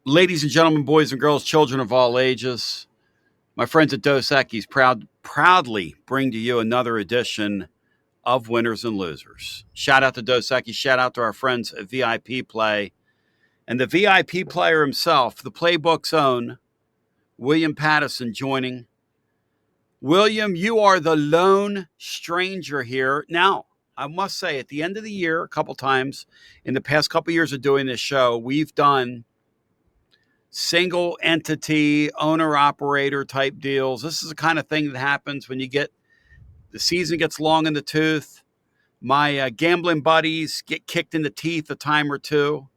Ladies and gentlemen, boys and girls, children of all ages, my friends at Dos Equis proudly bring to you another edition of Winners and Losers. Shout out to Dos Equis, shout out to our friends at VIP Play, and the VIP player himself, the Playbook's own, William Pattison, joining. William, you are the lone stranger here. Now, I must say, at the end of the year, a couple times, in the past couple years of doing this show, we've done single entity owner operator type deals. This is the kind of thing that happens when the season gets long in the tooth. My gambling buddies get kicked in the teeth a time or two.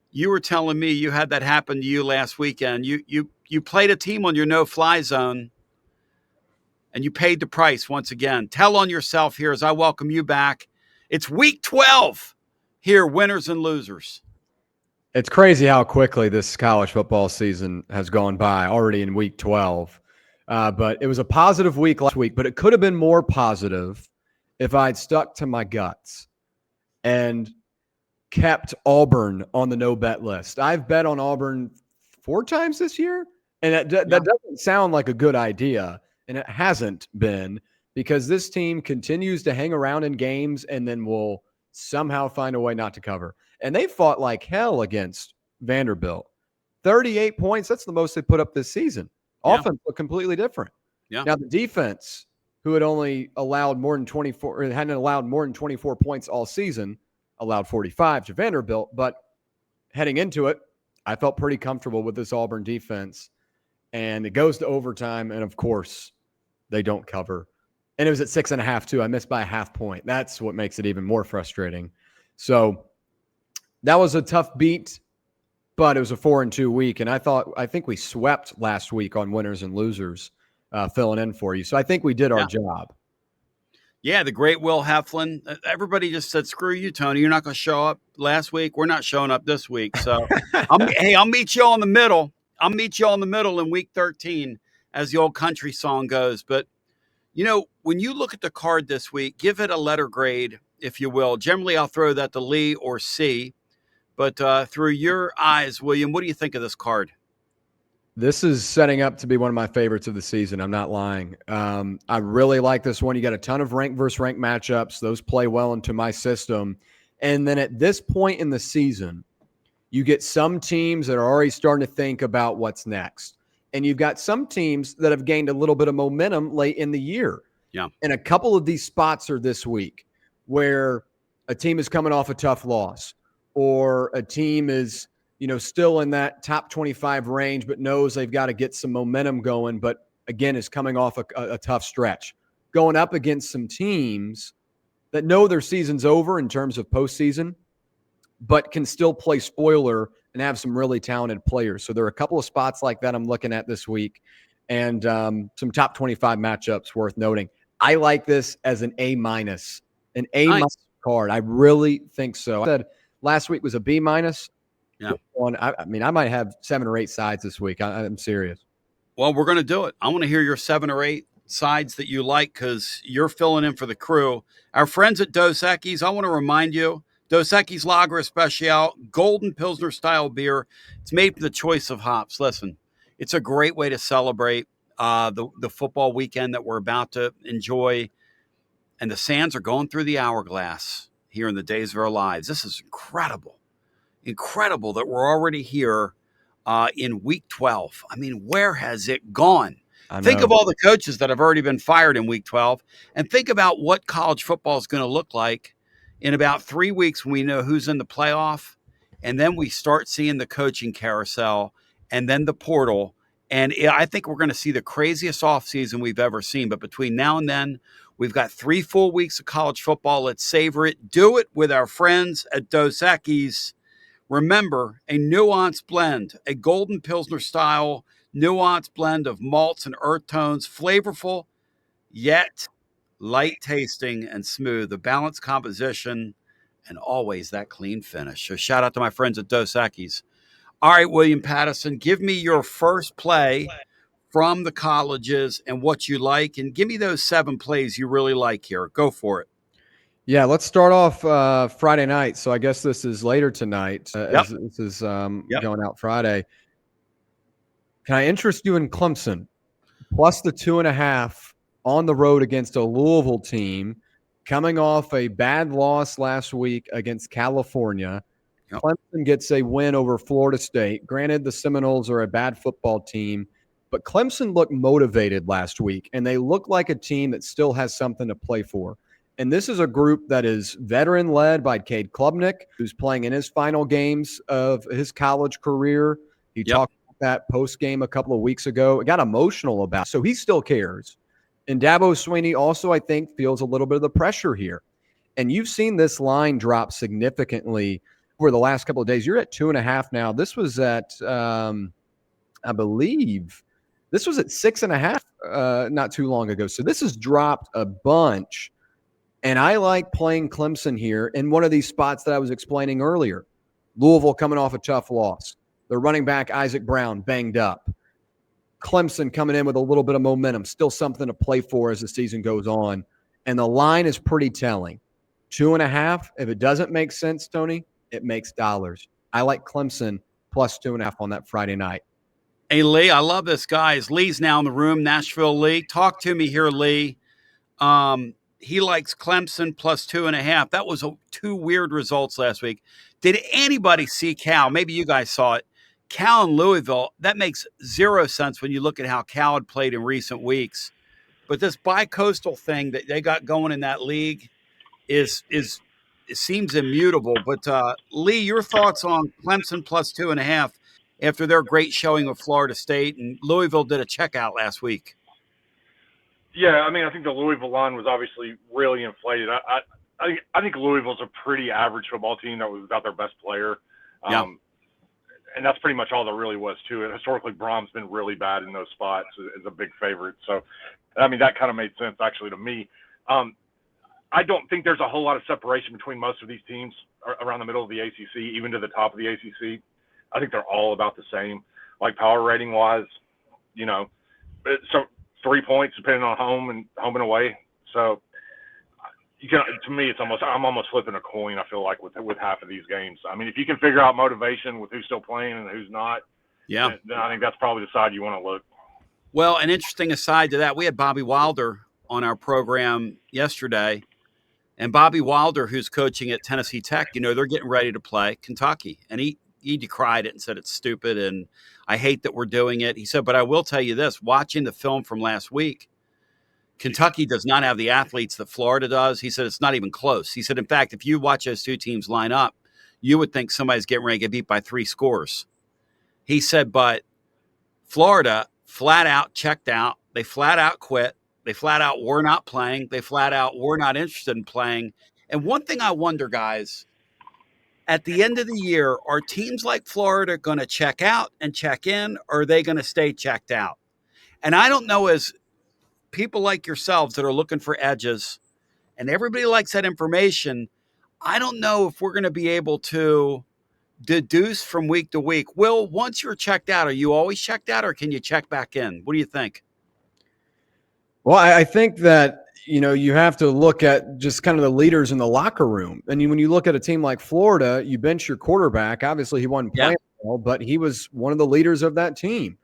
You were telling me you had that happen to you last weekend. You played a team on your no-fly zone, and you paid the price once again. Tell on yourself here as I welcome you back. It's week 12 here, Winners and Losers. It's crazy how quickly this college football season has gone by, already in week 12. But it was a positive week last week, but it could have been more positive if I'd stuck to my guts and kept Auburn on the no-bet list. I've bet on Auburn 4 times this year, and that doesn't sound like a good idea, and it hasn't been, because this team continues to hang around in games and then will somehow find a way not to cover. And they fought like hell against Vanderbilt. 38 points, that's the most they put up this season. Offense looked completely different. Yeah. Now the defense, who had only allowed more than 24, or hadn't allowed more than 24 points all season, allowed 45 to Vanderbilt. But heading into it, I felt pretty comfortable with this Auburn defense. And it goes to overtime, and of course, they don't cover. And it was at 6.5 too. I missed by a half point. That's what makes it even more frustrating. So that was a tough beat, but it was a 4-2 week. And I think we swept last week on Winners and Losers, filling in for you. So I think we did our job. Yeah, the great Will Heflin. Everybody just said, screw you, Tony. You're not going to show up last week. We're not showing up this week. So, I'll meet you all in the middle. I'll meet you all in the middle in week 13, as the old country song goes. But, when you look at the card this week, give it a letter grade, if you will. Generally, I'll throw that to Lee or C. But through your eyes, William, what do you think of this card? This is setting up to be one of my favorites of the season. I'm not lying. I really like this one. You got a ton of rank versus rank matchups. Those play well into my system. And then at this point in the season, you get some teams that are already starting to think about what's next. And you've got some teams that have gained a little bit of momentum late in the year. Yeah. And a couple of these spots are this week where a team is coming off a tough loss, or a team is, still in that top 25 range, but knows they've got to get some momentum going, but again, is coming off a tough stretch. Going up against some teams that know their season's over in terms of postseason, but can still play spoiler and have some really talented players. So there are a couple of spots like that I'm looking at this week, and some top 25 matchups worth noting. I like this as an A-, an A- card. I really think so. I said last week was a B-. Yeah. I might have 7 or 8 sides this week. I'm serious. Well, we're going to do it. I want to hear your 7 or 8 sides that you like, because you're filling in for the crew. Our friends at Dos Equis, I want to remind you, Dos Equis Lager Especial, Golden Pilsner style beer. It's made from the choice of hops. Listen, it's a great way to celebrate the football weekend that we're about to enjoy. And the Sands are going through the hourglass here in the days of our lives. This is incredible. Incredible that we're already here in week 12. I mean, where has it gone? Think of all the coaches that have already been fired in week 12, and think about what college football is going to look like in about 3 weeks when we know who's in the playoff. And then we start seeing the coaching carousel and then the portal. And I think we're going to see the craziest offseason we've ever seen. But between now and then, we've got 3 full weeks of college football. Let's savor it. Do it with our friends at Dos Equis. Remember, a nuanced blend, a Golden Pilsner style nuanced blend of malts and earth tones, flavorful, yet light tasting and smooth, a balanced composition, and always that clean finish. So shout out to my friends at Dos Equis. All right, William Pattison, give me your first play from the colleges and what you like, and give me those 7 plays you really like here. Go for it. Yeah, let's start off Friday night. So I guess this is later tonight Yep. as this is Yep. going out Friday. Can I interest you in Clemson plus the 2.5 on the road against a Louisville team coming off a bad loss last week against California? Yep. Clemson gets a win over Florida State. Granted, the Seminoles are a bad football team, but Clemson looked motivated last week, and they look like a team that still has something to play for. And this is a group that is veteran led by Cade Klubnik, who's playing in his final games of his college career. He Yep. talked about that post game a couple of weeks ago. It got emotional about it, so he still cares. And Dabo Swinney also, I think, feels a little bit of the pressure here. And you've seen this line drop significantly over the last couple of days. You're at 2.5 now. This was at, I believe, this was at 6.5 not too long ago. So this has dropped a bunch. And I like playing Clemson here in one of these spots that I was explaining earlier. Louisville coming off a tough loss. Their running back, Isaac Brown, banged up. Clemson coming in with a little bit of momentum, still something to play for as the season goes on. And the line is pretty telling. 2.5. If it doesn't make sense, Tony, it makes dollars. I like Clemson plus 2.5 on that Friday night. Hey, Lee, I love this guy. Lee's now in the room. Nashville Lee. Talk to me here, Lee. He likes Clemson plus 2.5. That was two weird results last week. Did anybody see Cal? Maybe you guys saw it. Cal and Louisville, that makes zero sense when you look at how Cal had played in recent weeks. But this bi-coastal thing that they got going in that league is it seems immutable. But Lee, your thoughts on Clemson plus 2.5 after their great showing with Florida State, and Louisville did a checkout last week. Yeah, I mean, I think the Louisville line was obviously really inflated. I think Louisville's a pretty average football team that was without their best player. Yeah. And that's pretty much all there really was to it. Historically, Brom's been really bad in those spots as a big favorite. So, I mean, that kind of made sense actually to me. I don't think there's a whole lot of separation between most of these teams around the middle of the ACC, even to the top of the ACC. I think they're all about the same, like power rating wise, you know. So 3 points depending on home and away. So you can, to me, I'm almost flipping a coin. I feel like with half of these games. I mean, if you can figure out motivation with who's still playing and who's not, yeah, then I think that's probably the side you want to look. Well, an interesting aside to that, we had Bobby Wilder on our program yesterday. And Bobby Wilder, who's coaching at Tennessee Tech, you know, they're getting ready to play Kentucky. And he decried it and said it's stupid and I hate that we're doing it. He said, but I will tell you this, watching the film from last week, Kentucky does not have the athletes that Florida does. He said it's not even close. He said, in fact, if you watch those two teams line up, you would think somebody's getting ready to get beat by 3 scores. He said, but Florida flat out checked out. They flat out quit. They flat out were not playing. They flat out were not interested in playing. And one thing I wonder, guys, at the end of the year, are teams like Florida going to check out and check in, or are they going to stay checked out? And I don't know, as people like yourselves that are looking for edges, and everybody likes that information, I don't know if we're going to be able to deduce from week to week. Will, once you're checked out, are you always checked out, or can you check back in? What do you think? Well, I think that, you know, you have to look at just kind of the leaders in the locker room. And when you look at a team like Florida, you bench your quarterback. Obviously, he wasn't playing well, but he was one of the leaders of that team.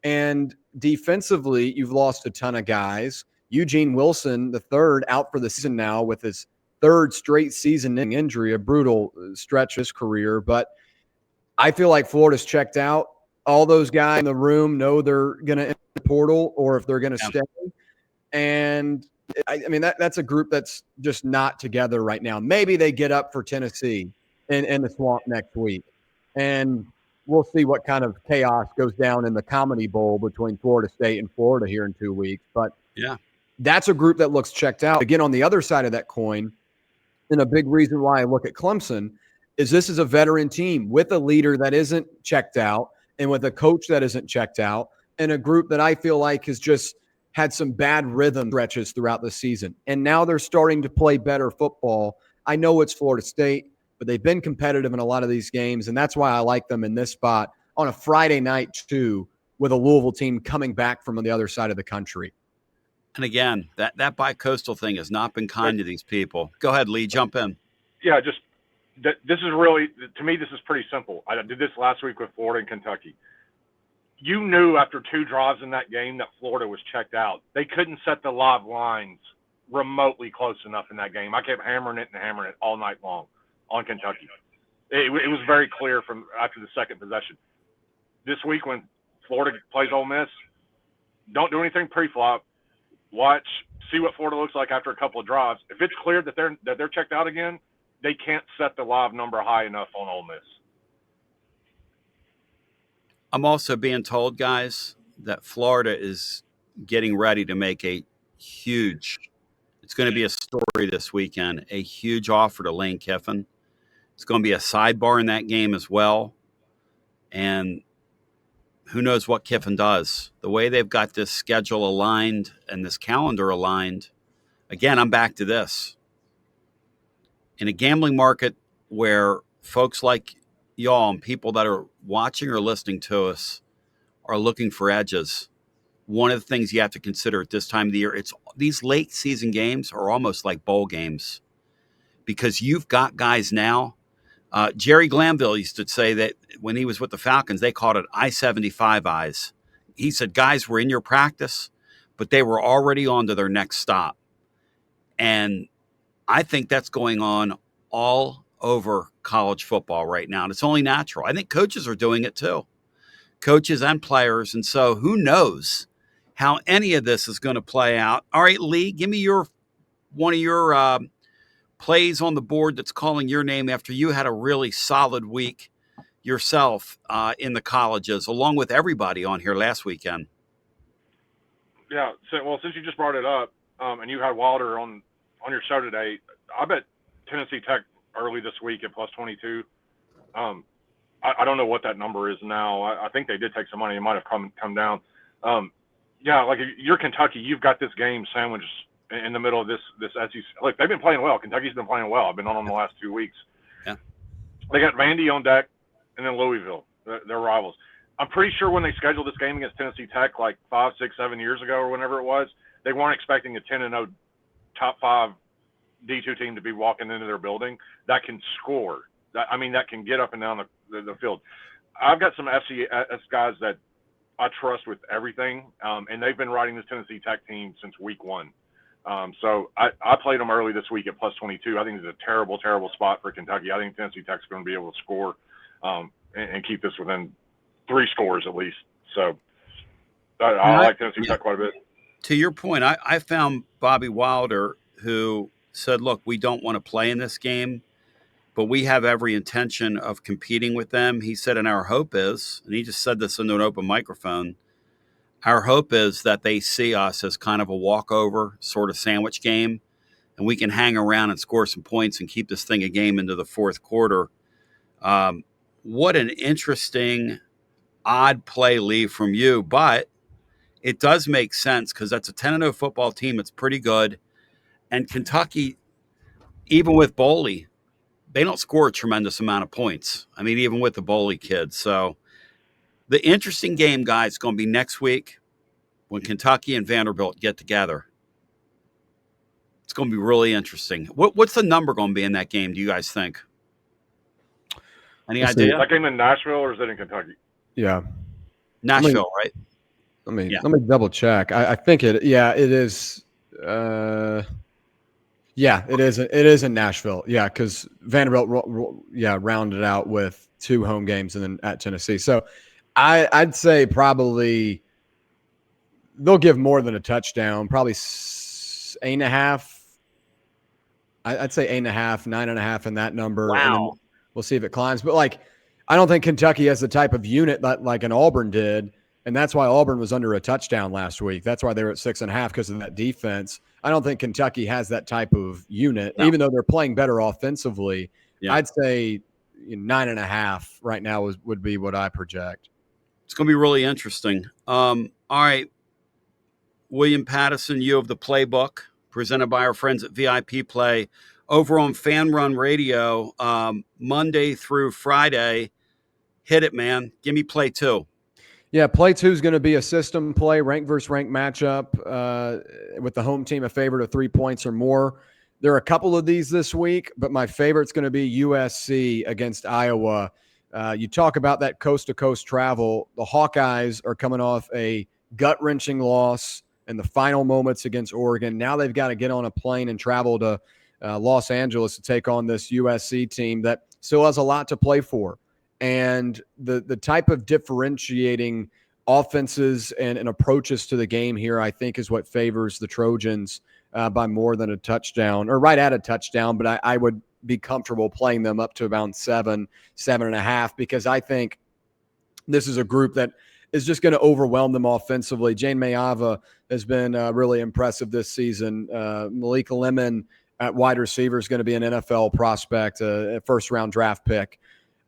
And defensively, you've lost a ton of guys. Eugene Wilson, the third, out for the season now with his third straight season injury, a brutal stretch of his career. But I feel like Florida's checked out. All those guys in the room know they're going to enter the portal or if they're going to stay. And I mean, that's a group that's just not together right now. Maybe they get up for Tennessee in the swamp next week. And we'll see what kind of chaos goes down in the Comedy Bowl between Florida State and Florida here in 2 weeks. But yeah, that's a group that looks checked out. Again, on the other side of that coin, and a big reason why I look at Clemson is this is a veteran team with a leader that isn't checked out and with a coach that isn't checked out and a group that I feel like has just had some bad rhythm stretches throughout the season. And now they're starting to play better football. I know it's Florida State, but they've been competitive in a lot of these games, and that's why I like them in this spot on a Friday night too, with a Louisville team coming back from the other side of the country. And again, that bi-coastal thing has not been kind to these people. Go ahead, Lee, jump in. Yeah, just this is really, to me, this is pretty simple. I did this last week with Florida and Kentucky. You knew after 2 drives in that game that Florida was checked out. They couldn't set the live lines remotely close enough in that game. I kept hammering it all night long on Kentucky. It was very clear from after the second possession. This week when Florida plays Ole Miss, don't do anything pre-flop. Watch, see what Florida looks like after a couple of drives. If it's clear that they're checked out again, they can't set the live number high enough on Ole Miss. I'm also being told, guys, that Florida is getting ready to make it's going to be a story this weekend, a huge offer to Lane Kiffin. It's going to be a sidebar in that game as well. And who knows what Kiffin does. The way they've got this schedule aligned and this calendar aligned, again, I'm back to this. In a gambling market where folks like y'all and people that are watching or listening to us are looking for edges, one of the things you have to consider at this time of the year, it's these late season games are almost like bowl games because you've got guys now. Jerry Glanville used to say that when he was with the Falcons, they called it I-75 eyes. He said guys were in your practice, but they were already on to their next stop. And I think that's going on all over college football right now. And it's only natural. I think coaches are doing it too. Coaches and players. And so who knows how any of this is going to play out. All right, Lee, give me one of your plays on the board that's calling your name after you had a really solid week yourself in the colleges, along with everybody on here last weekend. Yeah, well, since you just brought it up, and you had Wilder on your show today, I bet Tennessee Tech early this week at plus 22. I don't know what that number is now. I think they did take some money. It might have come down. Yeah, like you're Kentucky, you've got this game sandwiched in the middle of this SEC. Look, they've been playing well. Kentucky's been playing well. I've been on them the last 2 weeks. Yeah. They got Vandy on deck, and then Louisville. They're rivals. I'm pretty sure when they scheduled this game against Tennessee Tech like 5, 6, 7 years ago or whenever it was, they weren't expecting a 10-0 top 5 D2 team to be walking into their building that can score. That can get up and down the field. I've got some FCS guys that I trust with everything, and they've been riding this Tennessee Tech team since week 1. So I played them early this week at plus 22. I think it's a terrible, terrible spot for Kentucky. I think Tennessee Tech's going to be able to score and keep this within 3 scores at least. So I like Tennessee Tech quite a bit. To your point, I found Bobby Wilder, who said, look, we don't want to play in this game, but we have every intention of competing with them. He said, and our hope is, and he just said this into an open microphone, our hope is that they see us as kind of a walkover sort of sandwich game, and we can hang around and score some points and keep this thing a game into the fourth quarter. What an interesting, odd play, Lee, from you, but it does make sense because that's a 10-0 football team. It's pretty good. And Kentucky, even with Boley, they don't score a tremendous amount of points. I mean, even with the Boley kids. So the interesting game, guys, is going to be next week when Kentucky and Vanderbilt get together. It's going to be really interesting. What's the number going to be in that game, do you guys think? Any idea? That game in Nashville, or is it in Kentucky? Yeah. Nashville, right? Let me double check. I think it is. It is in Nashville. Yeah, because Vanderbilt, rounded out with 2 home games and then at Tennessee. So I'd say probably they'll give more than a touchdown. Probably 8.5. I'd say 8.5, 9.5 in that number. Wow. And then we'll see if it climbs. But I don't think Kentucky has the type of unit that like an Auburn did. And that's why Auburn was under a touchdown last week. That's why they were at 6.5 because of that defense. I don't think Kentucky has that type of unit, even though they're playing better offensively. Yeah. I'd say 9.5 right now would be what I project. It's going to be really interesting. All right. William Pattison, you have the playbook presented by our friends at VIP Play over on Fan Run Radio, Monday through Friday. Hit it, man. Give me play 2. Yeah, play 2 is going to be a system play, rank versus rank matchup, with the home team a favorite of 3 points or more. There are a couple of these this week, but my favorite's going to be USC against Iowa. You talk about that coast-to-coast travel. The Hawkeyes are coming off a gut-wrenching loss in the final moments against Oregon. Now they've got to get on a plane and travel to Los Angeles to take on this USC team that still has a lot to play for. And the type of differentiating offenses and approaches to the game here, I think, is what favors the Trojans by more than a touchdown, or right at a touchdown. But I would be comfortable playing them up to about 7.5, because I think this is a group that is just going to overwhelm them offensively. Jane Mayava has been really impressive this season. Malik Lemon at wide receiver is going to be an NFL prospect, a first-round draft pick.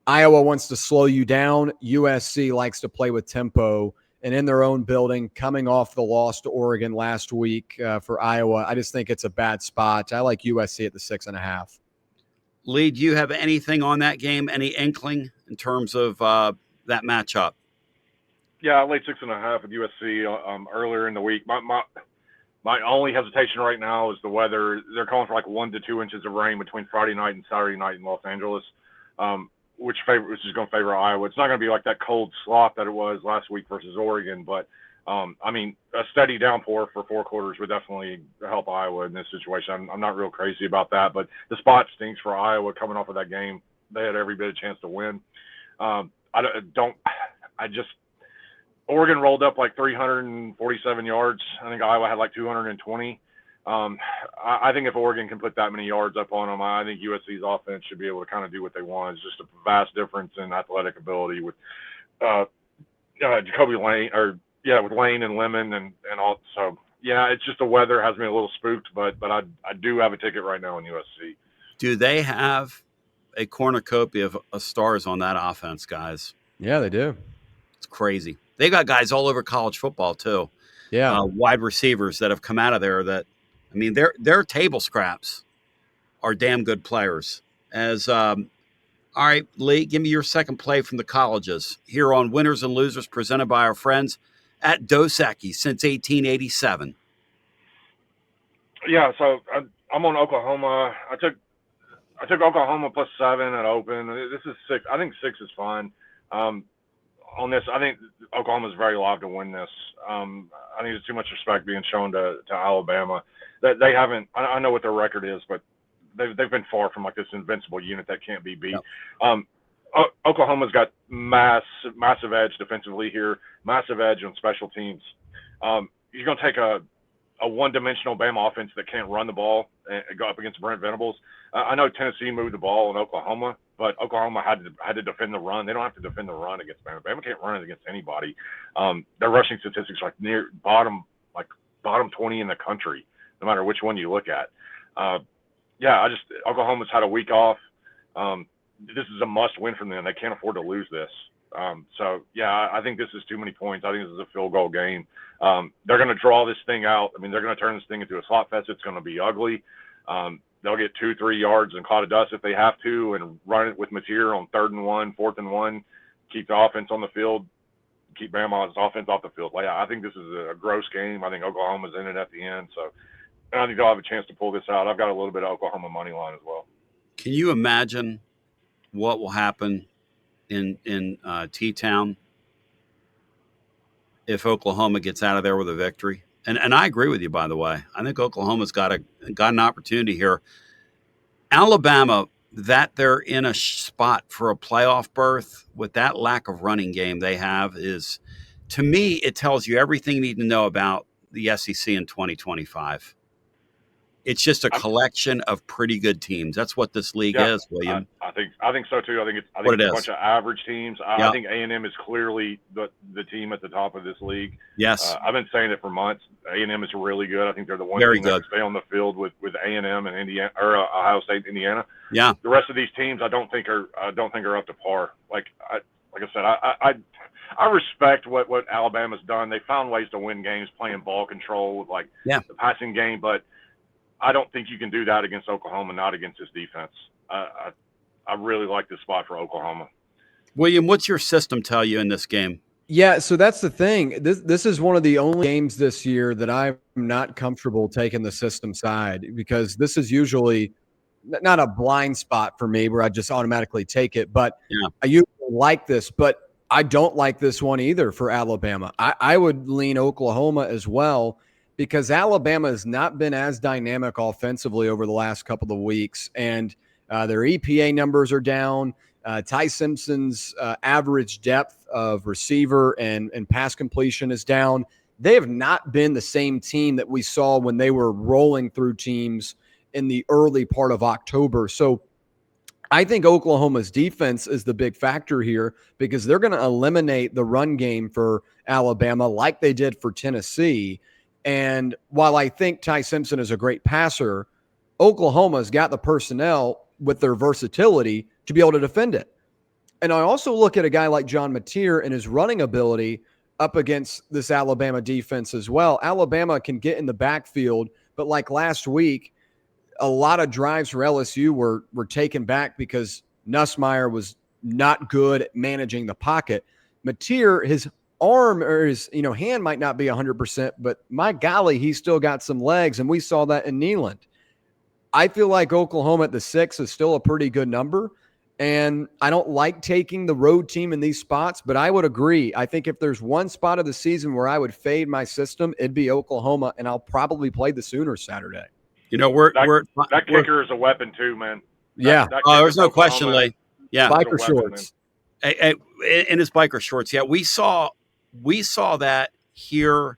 Iowa wants to slow you down. USC likes to play with tempo, and in their own building, coming off the loss to Oregon last week for Iowa, I just think it's a bad spot. I like USC at the 6.5. Lee, do you have anything on that game? Any inkling in terms of that matchup? Yeah, I laid 6.5 with USC earlier in the week. My only hesitation right now is the weather. They're calling for like 1 to 2 inches of rain between Friday night and Saturday night in Los Angeles. Which is going to favor Iowa. It's not going to be like that cold slop that it was last week versus Oregon, but I mean, a steady downpour for 4 quarters would definitely help Iowa in this situation. I'm not real crazy about that, but the spot stinks for Iowa coming off of that game. They had every bit of chance to win. Oregon rolled up like 347 yards. I think Iowa had like 220. I think if Oregon can put that many yards up on them, I think USC's offense should be able to kind of do what they want. It's just a vast difference in athletic ability with Jacoby Lane, with Lane and Lemon and all. So yeah, it's just the weather has me a little spooked, but I do have a ticket right now in USC. Do they have a cornucopia of stars on that offense, guys? Yeah, they do. It's crazy. They got guys all over college football too. Yeah, wide receivers that have come out of there that, I mean, their table scraps are damn good players. All right, Lee, give me your second play from the colleges here on Winners and Losers, presented by our friends at Dos Equis since 1887. Yeah, so I'm on Oklahoma. I took Oklahoma +7 at open. This is 6. I think 6 is fine. On this, I think Oklahoma's very live to win this. I think there's too much respect being shown to Alabama. That they haven't. I know what their record is, but they've been far from like this invincible unit that can't be beat. Yep. Oklahoma's got massive edge defensively here, massive edge on special teams. You're gonna take a one-dimensional Bama offense that can't run the ball and go up against Brent Venables. I know Tennessee moved the ball in Oklahoma, but Oklahoma had to defend the run. They don't have to defend the run against Bama. Bama can't run it against anybody. Their rushing statistics are like near bottom 20 in the country, no matter which one you look at. Oklahoma's had a week off. This is a must-win for them. They can't afford to lose this. I think this is too many points. I think this is a field goal game. They're going to draw this thing out. I mean, they're going to turn this thing into a slot fest. It's going to be ugly. They'll get 2-3 yards and cloud of dust if they have to, and run it with Mateer on 3rd and 1, 4th and 1. Keep the offense on the field. Keep Bama's offense off the field. I think this is a gross game. I think Oklahoma's in it at the end. So I think they'll have a chance to pull this out. I've got a little bit of Oklahoma money line as well. Can you imagine what will happen in T-Town if Oklahoma gets out of there with a victory? And I agree with you, by the way. I think Oklahoma's got an opportunity here. Alabama, that they're in a spot for a playoff berth with that lack of running game they have is, to me, it tells you everything you need to know about the SEC in 2025. It's just a collection of pretty good teams. That's what this league is, William. I think so too. I think it's a bunch of average teams. I think A&M is clearly the team at the top of this league. Yes, I've been saying it for months. A&M is really good. I think they're the one team that can stay on the field with A&M and Indiana or Ohio State, Indiana. Yeah. The rest of these teams, I don't think are up to par. Like I said, I respect what Alabama's done. They found ways to win games playing ball control with the passing game, but I don't think you can do that against Oklahoma, not against this defense. I really like this spot for Oklahoma. William, what's your system tell you in this game? Yeah, so that's the thing. This is one of the only games this year that I'm not comfortable taking the system side, because this is usually not a blind spot for me where I just automatically take it, but Yeah. I usually like this, but I don't like this one either for Alabama. I would lean Oklahoma as well, because Alabama has not been as dynamic offensively over the last couple of weeks, and their EPA numbers are down. Ty Simpson's average depth of receiver and pass completion is down. They have not been the same team that we saw when they were rolling through teams in the early part of October. So I think Oklahoma's defense is the big factor here, because they're going to eliminate the run game for Alabama like they did for Tennessee. And while I think Ty Simpson is a great passer, Oklahoma's got the personnel with their versatility to be able to defend it. And I also look at a guy like John Mateer and his running ability up against this Alabama defense as well. Alabama can get in the backfield, but like last week, a lot of drives for LSU were taken back because Nussmeier was not good at managing the pocket. Mateer, his arm or his hand might not be 100%, but my golly, he's still got some legs, and we saw that in Neyland. I feel like Oklahoma at the 6 is still a pretty good number, and I don't like taking the road team in these spots, but I would agree. I think if there's one spot of the season where I would fade my system, it'd be Oklahoma, and I'll probably play the Sooners Saturday. That kicker is a weapon too, man. Yeah. There's no question, Lee. Yeah. Biker shorts. In his biker shorts. Yeah. We saw that here.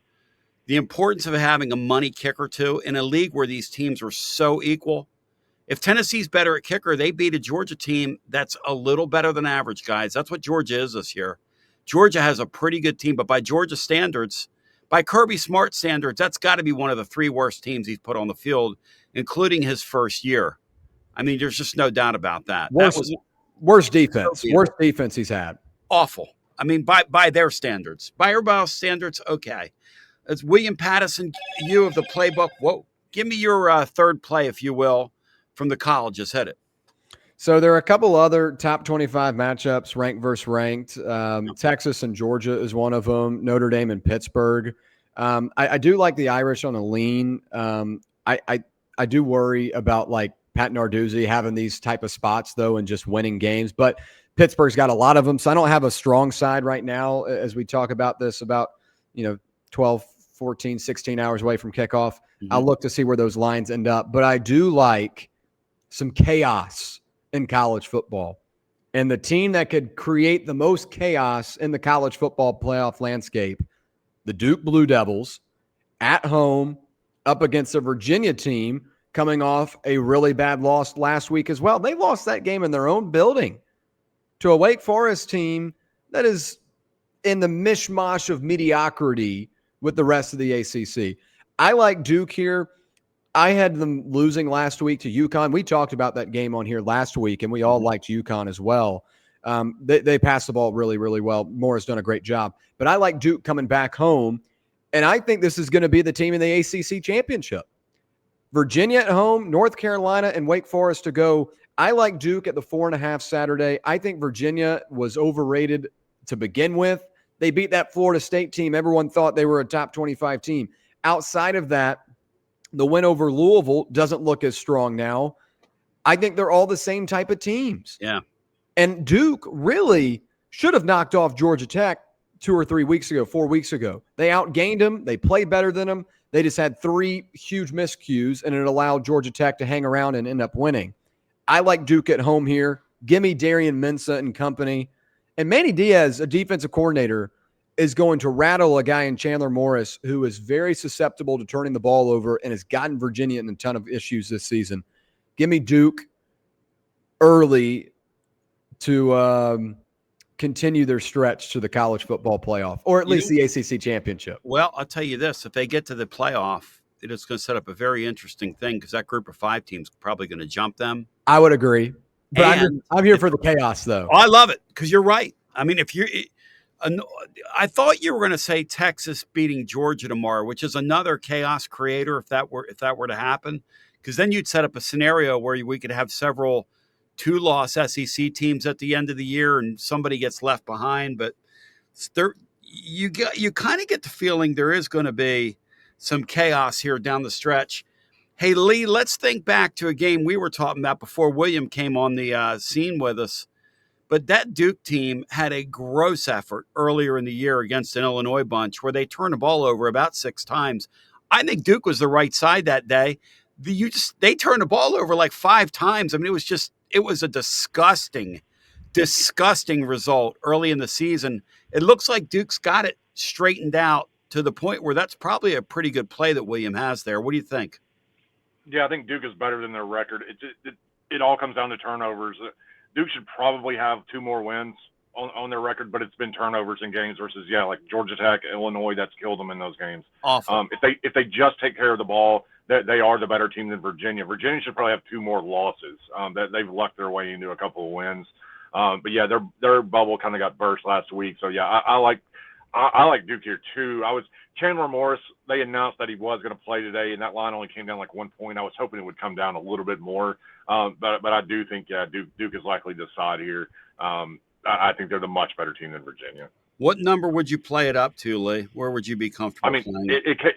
The importance of having a money kicker too in a league where these teams are so equal. If Tennessee's better at kicker, they beat a Georgia team that's a little better than average, guys. That's what Georgia is this year. Georgia has a pretty good team, but by Georgia standards, by Kirby Smart standards, that's got to be one of the 3 worst teams he's put on the field, including his first year. I mean, there's just no doubt about that. Worst defense. Worst defense he's had. Awful. I mean, by their standards. By everybody else's standards, okay. It's William Pattison, you of the playbook. Whoa. Give me your third play, if you will, from the colleges. Hit it. So there are a couple other top 25 matchups, ranked versus ranked. Texas and Georgia is one of them. Notre Dame and Pittsburgh. I do like the Irish on a lean. I do worry about like Pat Narduzzi having these type of spots though and just winning games, but Pittsburgh's got a lot of them. So I don't have a strong side right now as we talk about this, about 12, 14, 16 hours away from kickoff. Mm-hmm. I'll look to see where those lines end up, but I do like some chaos in college football. And the team that could create the most chaos in the college football playoff landscape, the Duke Blue Devils, at home up against a Virginia team coming off a really bad loss last week as well. They lost that game in their own building to a Wake Forest team that is in the mishmash of mediocrity with the rest of the ACC. I like Duke here. I had them losing last week to UConn. We talked about that game on here last week, and we all liked UConn as well. They passed the ball really, really well. Moore's done a great job. But I like Duke coming back home, and I think this is going to be the team in the ACC championship. Virginia at home, North Carolina, and Wake Forest to go. I like Duke at the 4.5 Saturday. I think Virginia was overrated to begin with. They beat that Florida State team. Everyone thought they were a top 25 team. Outside of that, the win over Louisville doesn't look as strong now. I think they're all the same type of teams. Yeah. And Duke really should have knocked off Georgia Tech 4 weeks ago. They outgained them. They played better than them. They just had 3 huge miscues, and it allowed Georgia Tech to hang around and end up winning. I like Duke at home here. Give me Darian Mensah and company. And Manny Diaz, a defensive coordinator, is going to rattle a guy in Chandler Morris who is very susceptible to turning the ball over and has gotten Virginia in a ton of issues this season. Give me Duke early to continue their stretch to the college football playoff, or at least the ACC championship. Well, I'll tell you this. If they get to the playoff, it is going to set up a very interesting thing because that group of 5 teams is probably going to jump them. I would agree. But I'm here for the chaos, though. Oh, I love it because you're right. I mean, I thought you were going to say Texas beating Georgia tomorrow, which is another chaos creator if that were to happen, because then you'd set up a scenario where we could have several 2-loss SEC teams at the end of the year and somebody gets left behind. But you kind of get the feeling there is going to be some chaos here down the stretch. Hey, Lee, let's think back to a game we were talking about before William came on the scene with us. But that Duke team had a gross effort earlier in the year against an Illinois bunch where they turned the ball over about 6 times. I think Duke was the right side that day. They turned the ball over like 5 times. I mean, it was a disgusting result early in the season. It looks like Duke's got it straightened out to the point where that's probably a pretty good play that William has there. What do you think? Yeah, I think Duke is better than their record. It all comes down to turnovers. Duke should probably have 2 more wins on their record, but it's been turnovers in games versus, like Georgia Tech, Illinois, that's killed them in those games. Awful. If they just take care of the ball, they are the better team than Virginia. Virginia should probably have 2 more losses. That they've lucked their way into a couple of wins. But yeah, their bubble kind of got burst last week. So yeah, I like Duke here too. Chandler Morris, they announced that he was going to play today, and that line only came down like 1 point. I was hoping it would come down a little bit more. But I do think, Duke is likely to side here. I think they're the much better team than Virginia. What number would you play it up to, Lee? Where would you be comfortable playing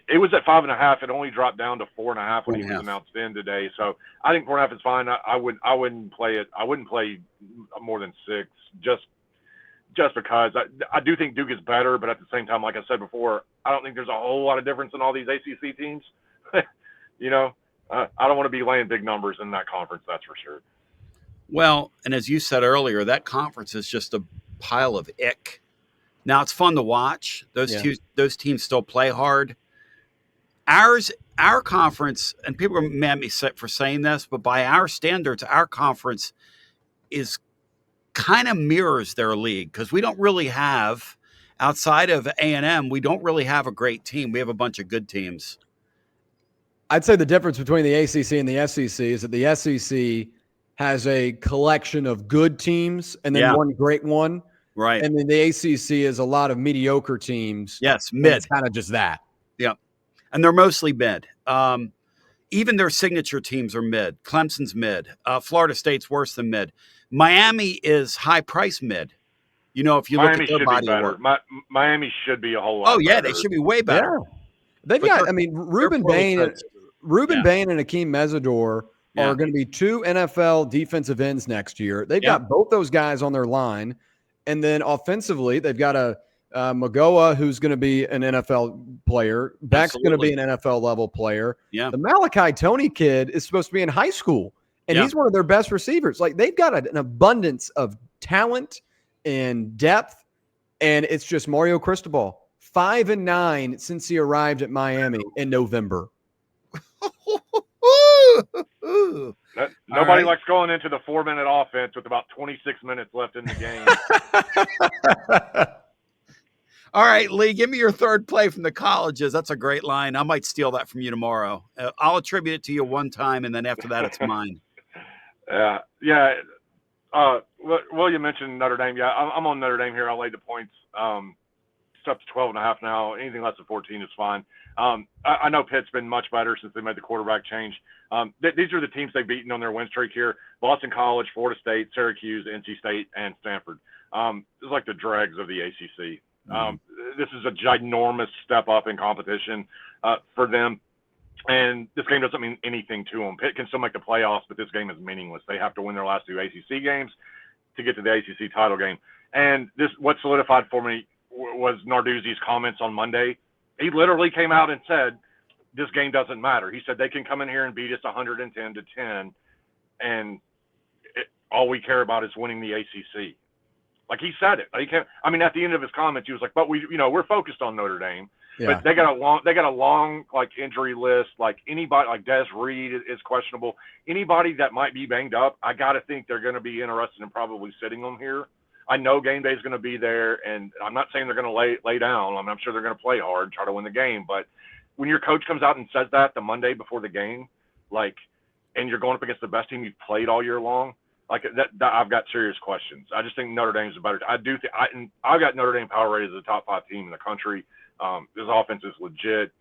it was at 5.5. It only dropped down to 4.5 when he was announced in today. So I think 4.5 is fine. I wouldn't play it. I wouldn't play more than 6 just because I do think Duke is better, but at the same time, like I said before, I don't think there's a whole lot of difference in all these ACC teams. I don't want to be laying big numbers in that conference, that's for sure. Well, and as you said earlier, that conference is just a pile of ick. Now it's fun to watch. Those teams still play hard. Our conference, and people are mad at me for saying this, but by our standards, our conference is kind of mirrors their league because we don't really have, outside of A&M, we don't really have a great team. We have a bunch of good teams. I'd say the difference between the ACC and the SEC is that the SEC has a collection of good teams and then one great one. Right. And then the ACC is a lot of mediocre teams. Yes, mid. It's kind of just that. Yeah. And they're mostly mid. Even their signature teams are mid. Clemson's mid. Florida State's worse than mid. Miami is high price mid. If you look at their body of work. Miami should be a whole lot better. Yeah, they should be way better. Yeah. They've got, Ruben Bain and Akeem Mesidor are going to be 2 NFL defensive ends next year. They've got both those guys on their line. And then offensively, they've got a Magoa, who's going to be an NFL player. Beck's going to be an NFL level player. Yeah. The Malachi Tony kid is supposed to be in high school, and he's one of their best receivers. Like, they've got an abundance of talent and depth, and it's just Mario Cristobal. 5-9 since he arrived at Miami in November. Nobody likes going into the 4-minute offense with about 26 minutes left in the game. All right, Lee, give me your third play from the colleges. That's a great line. I might steal that from you tomorrow. I'll attribute it to you one time, and then after that, it's mine. William mentioned Notre Dame. Yeah, I'm on Notre Dame here. I'll lay the points. It's up to 12.5 now. Anything less than 14 is fine. I know Pitt's been much better since they made the quarterback change. These are the teams they've beaten on their win streak here: Boston College, Florida State, Syracuse, NC State, and Stanford. It's like the dregs of the ACC. This is a ginormous step up in competition for them. And this game doesn't mean anything to them. Pitt can still make the playoffs, but this game is meaningless. They have to win their last 2 ACC games to get to the ACC title game. And what solidified for me was Narduzzi's comments on Monday. He literally came out and said, this game doesn't matter. He said they can come in here and beat us 110-10, and all we care about is winning the ACC. Like, he said it. At the end of his comments, he was like, but we're focused on Notre Dame. Yeah. But they got a long like injury list. Like, anybody, like Des Reed is questionable. Anybody that might be banged up, I got to think they're going to be interested in probably sitting them here. I know game day is going to be there, and I'm not saying they're going to lay down. I'm sure they're going to play hard and try to win the game. But when your coach comes out and says that the Monday before the game, and you're going up against the best team you've played all year long, that I've got serious questions. I just think Notre Dame's a better. I've got Notre Dame power rated as a top 5 team in the country. This offense is legit.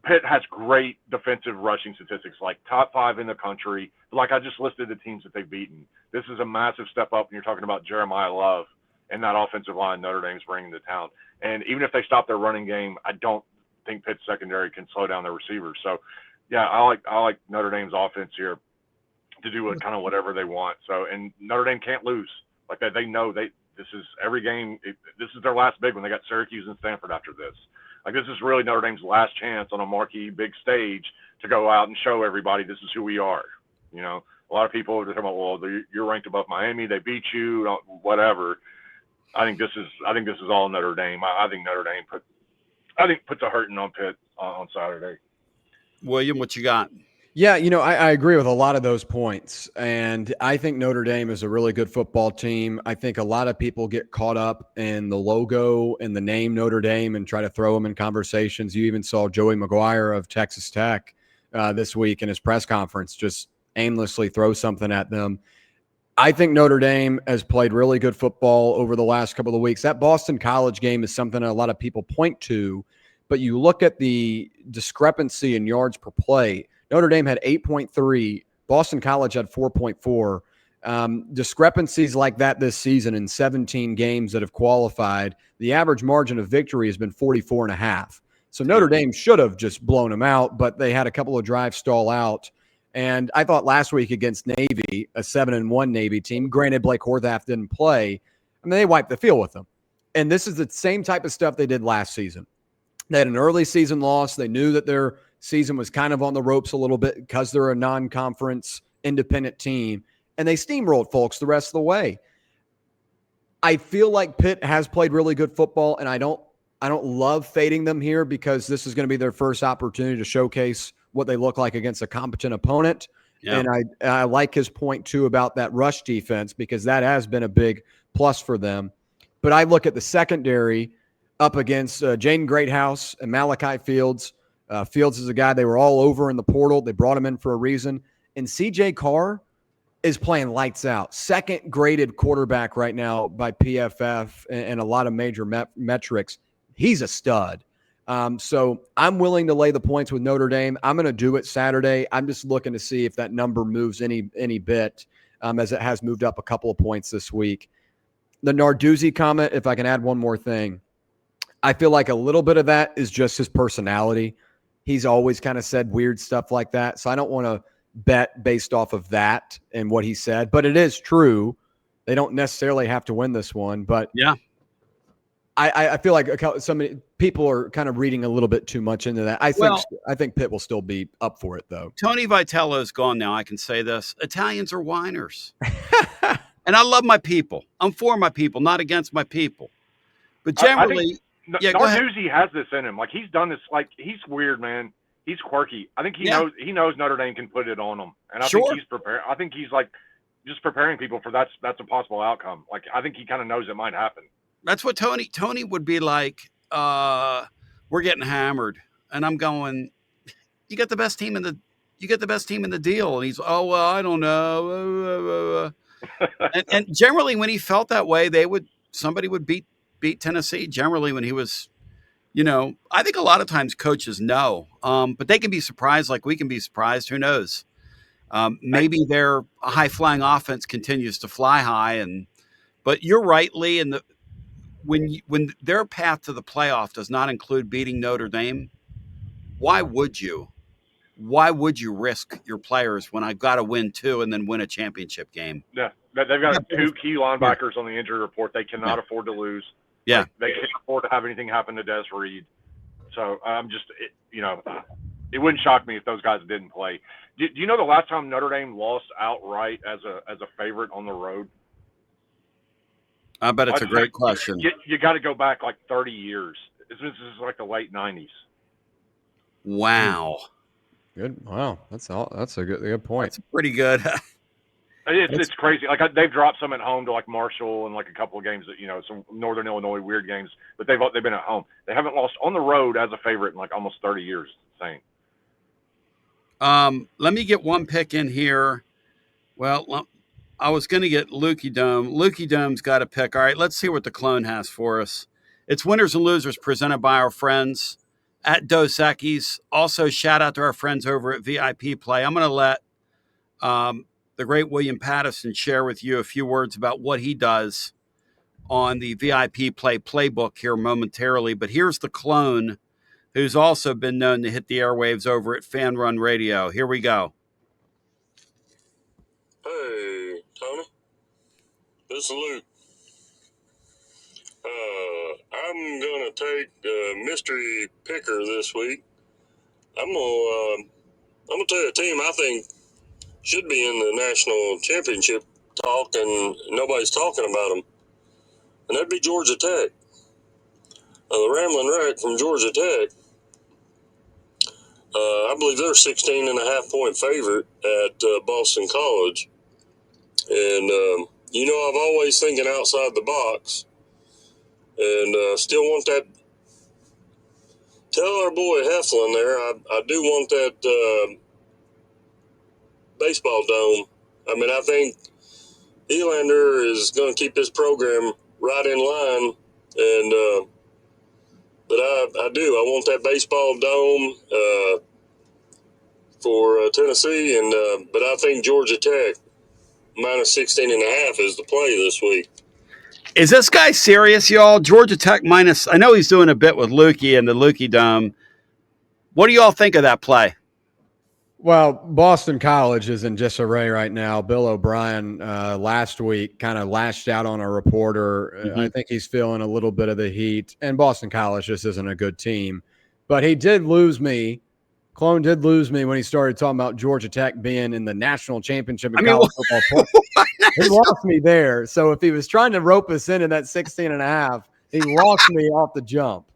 Pitt has great defensive rushing statistics, top 5 in the country. I just listed the teams that they've beaten. This is a massive step up when you're talking about Jeremiah Love and that offensive line Notre Dame's bringing to town. And even if they stop their running game, I don't think Pitt's secondary can slow down their receivers. So, yeah, I like Notre Dame's offense here to do kind of whatever they want. So, and Notre Dame can't lose. Like they know this is every game. This is their last big one. They got Syracuse and Stanford after this. Like this is really Notre Dame's last chance on a marquee big stage to go out and show everybody this is who we are. You know, a lot of people are talking about, well, you're ranked above Miami. They beat you, whatever. I think this is all Notre Dame. I think Notre Dame puts a hurting on Pitt on Saturday. William, what you got? Yeah, I agree with a lot of those points. And I think Notre Dame is a really good football team. I think a lot of people get caught up in the logo and the name Notre Dame and try to throw them in conversations. You even saw Joey McGuire of Texas Tech this week in his press conference just aimlessly throw something at them. I think Notre Dame has played really good football over the last couple of weeks. That Boston College game is something a lot of people point to, but you look at the discrepancy in yards per play. Notre Dame had 8.3. Boston College had 4.4. Discrepancies like that this season in 17 games that have qualified, the average margin of victory has been 44.5. So Notre Dame should have just blown them out, but they had a couple of drives stall out. And I thought last week against Navy, a 7-1 Navy team, granted Blake Horvath didn't play, I mean, they wiped the field with them. And this is the same type of stuff they did last season. They had an early season loss. They knew that their season was kind of on the ropes a little bit because they're a non-conference independent team, and they steamrolled folks the rest of the way. I feel like Pitt has played really good football, and I don't love fading them here because this is going to be their first opportunity to showcase what they look like against a competent opponent. Yeah. And I like his point too about that rush defense because that has been a big plus for them. But I look at the secondary up against Jaden Greathouse and Malachi Fields. Fields is a guy they were all over in the portal. They brought him in for a reason. And C.J. Carr is playing lights out. Second graded quarterback right now by PFF and a lot of major metrics. He's a stud. So I'm willing to lay the points with Notre Dame. I'm going to do it Saturday. I'm just looking to see if that number moves any bit as it has moved up a couple of points this week. The Narduzzi comment, if I can add one more thing, I feel like a little bit of that is just his personality. He's always kind of said weird stuff like that. So I don't want to bet based off of that and what he said, but it is true. They don't necessarily have to win this one, but yeah, I feel like so many people are kind of reading a little bit too much into that. I think Pitt will still be up for it though. Tony Vitello's gone now. I can say this. Italians are whiners. And I love my people. I'm for my people, not against my people. But generally, Narduzzi has this in him. Like he's done this. Like he's weird, man. He's quirky. I think he knows Notre Dame can put it on him, and I think he's prepared. I think he's like just preparing people for that's a possible outcome. Like I think he kind of knows it might happen. That's what Tony would be like. We're getting hammered, and I'm going. You got the best team in the deal, and he's well, I don't know. and generally, when he felt that way, somebody would beat Tennessee. Generally, when he was, I think a lot of times coaches know, but they can be surprised, like we can be surprised. Who knows? Maybe their high flying offense continues to fly high, but you're right, Lee. And when their path to the playoff does not include beating Notre Dame, why would you? Why would you risk your players when I've got to win two and then win a championship game? Yeah, they've got two key linebackers on the injury report. They cannot afford to lose. Yeah, like, they can't afford to have anything happen to Des Reed. So I'm just, it wouldn't shock me if those guys didn't play. Do you know the last time Notre Dame lost outright as a favorite on the road? I bet it's a great question. You got to go back like 30 years. This is like the late 90s. Wow. Good. Wow. That's a good point. That's pretty good. It's crazy. Like they've dropped some at home to like Marshall and like a couple of games that some Northern Illinois weird games, but they've been at home. They haven't lost on the road as a favorite in like almost 30 years. It's insane. Let me get one pick in here. Well, I was going to get Lukey Dome. Lukey Dome's got a pick. All right, let's see what the clone has for us. It's Winners and Losers presented by our friends at Dos Equis. Also, shout out to our friends over at VIP Play. I'm going to let the great William Pattison share with you a few words about what he does on the VIP Play playbook here momentarily. But here's the clone who's also been known to hit the airwaves over at Fan Run Radio. Here we go. Hey, Tony. This is Luke. I'm gonna take mystery picker this week. I'm gonna tell you a team I think should be in the national championship talk, and nobody's talking about them, and that'd be Georgia Tech. The Ramblin' Wreck from Georgia Tech. I believe they're 16.5-point favorite at Boston College, and I'm always thinking outside the box, and still want that. Tell our boy Heflin there, I do want that baseball dome. I mean, I think Elander is going to keep this program right in line, and but I do. I want that baseball dome for Tennessee, and but I think Georgia Tech minus 16.5 is the play this week. Is this guy serious, y'all? Georgia Tech minus. I know he's doing a bit with Lukey and the Lukey Dome. What do y'all think of that play? Well, Boston College is in disarray right now. Bill O'Brien last week kind of lashed out on a reporter. Mm-hmm. I think he's feeling a little bit of the heat. And Boston College just isn't a good team. But he did lose me. Clone did lose me when he started talking about Georgia Tech being in the national championship in college football. He lost me there. So if he was trying to rope us into that 16.5, he lost me off the jump.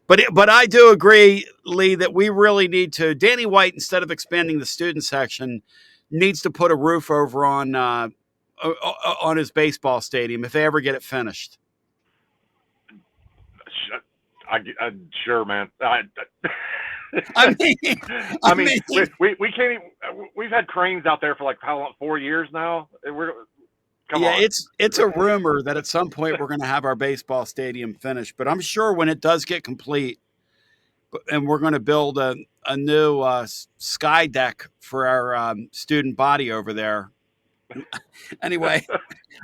But I do agree, Lee, that we really need to. Danny White, instead of expanding the student section, needs to put a roof over on his baseball stadium if they ever get it finished. Sure, man. I mean, we can't even. We've had cranes out there for like how long? 4 years now. Come on. It's a rumor that at some point we're going to have our baseball stadium finished, but I'm sure when it does get complete, and we're going to build a new sky deck for our student body over there. Anyway,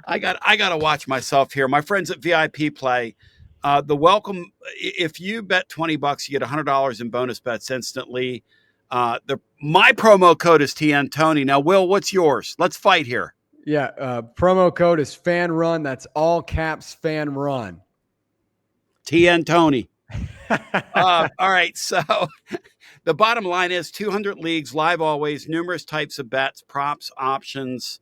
I got to watch myself here. My friends at VIP Play. The welcome, if you bet $20, you get $100 in bonus bets instantly. My promo code is TN Tony. Now, Will, what's yours? Let's fight here. Yeah, promo code is Fan Run. That's all caps Fan Run. TN Tony. All right, so the bottom line is 200 leagues, live always, numerous types of bets, props, options.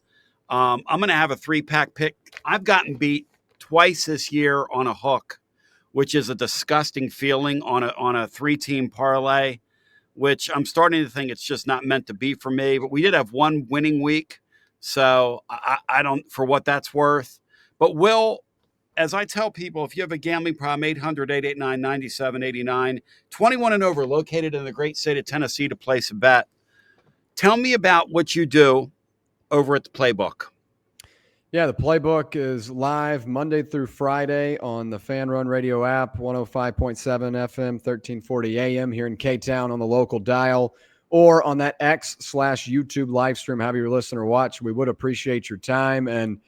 I'm going to have a 3-pack pick. I've gotten beat twice this year on a hook, which is a disgusting feeling on a 3-team parlay, which I'm starting to think it's just not meant to be for me. But we did have one winning week, so I don't, for what that's worth. But Will, as I tell people, if you have a gambling problem, 800-889-9789, 21 and over, located in the great state of Tennessee to place a bet. Tell me about what you do over at the Playbook. Yeah, the Playbook is live Monday through Friday on the Fan Run Radio app, 105.7 FM, 1340 AM here in K-Town on the local dial, or on that X/YouTube live stream, however you listen or watch. We would appreciate your time. And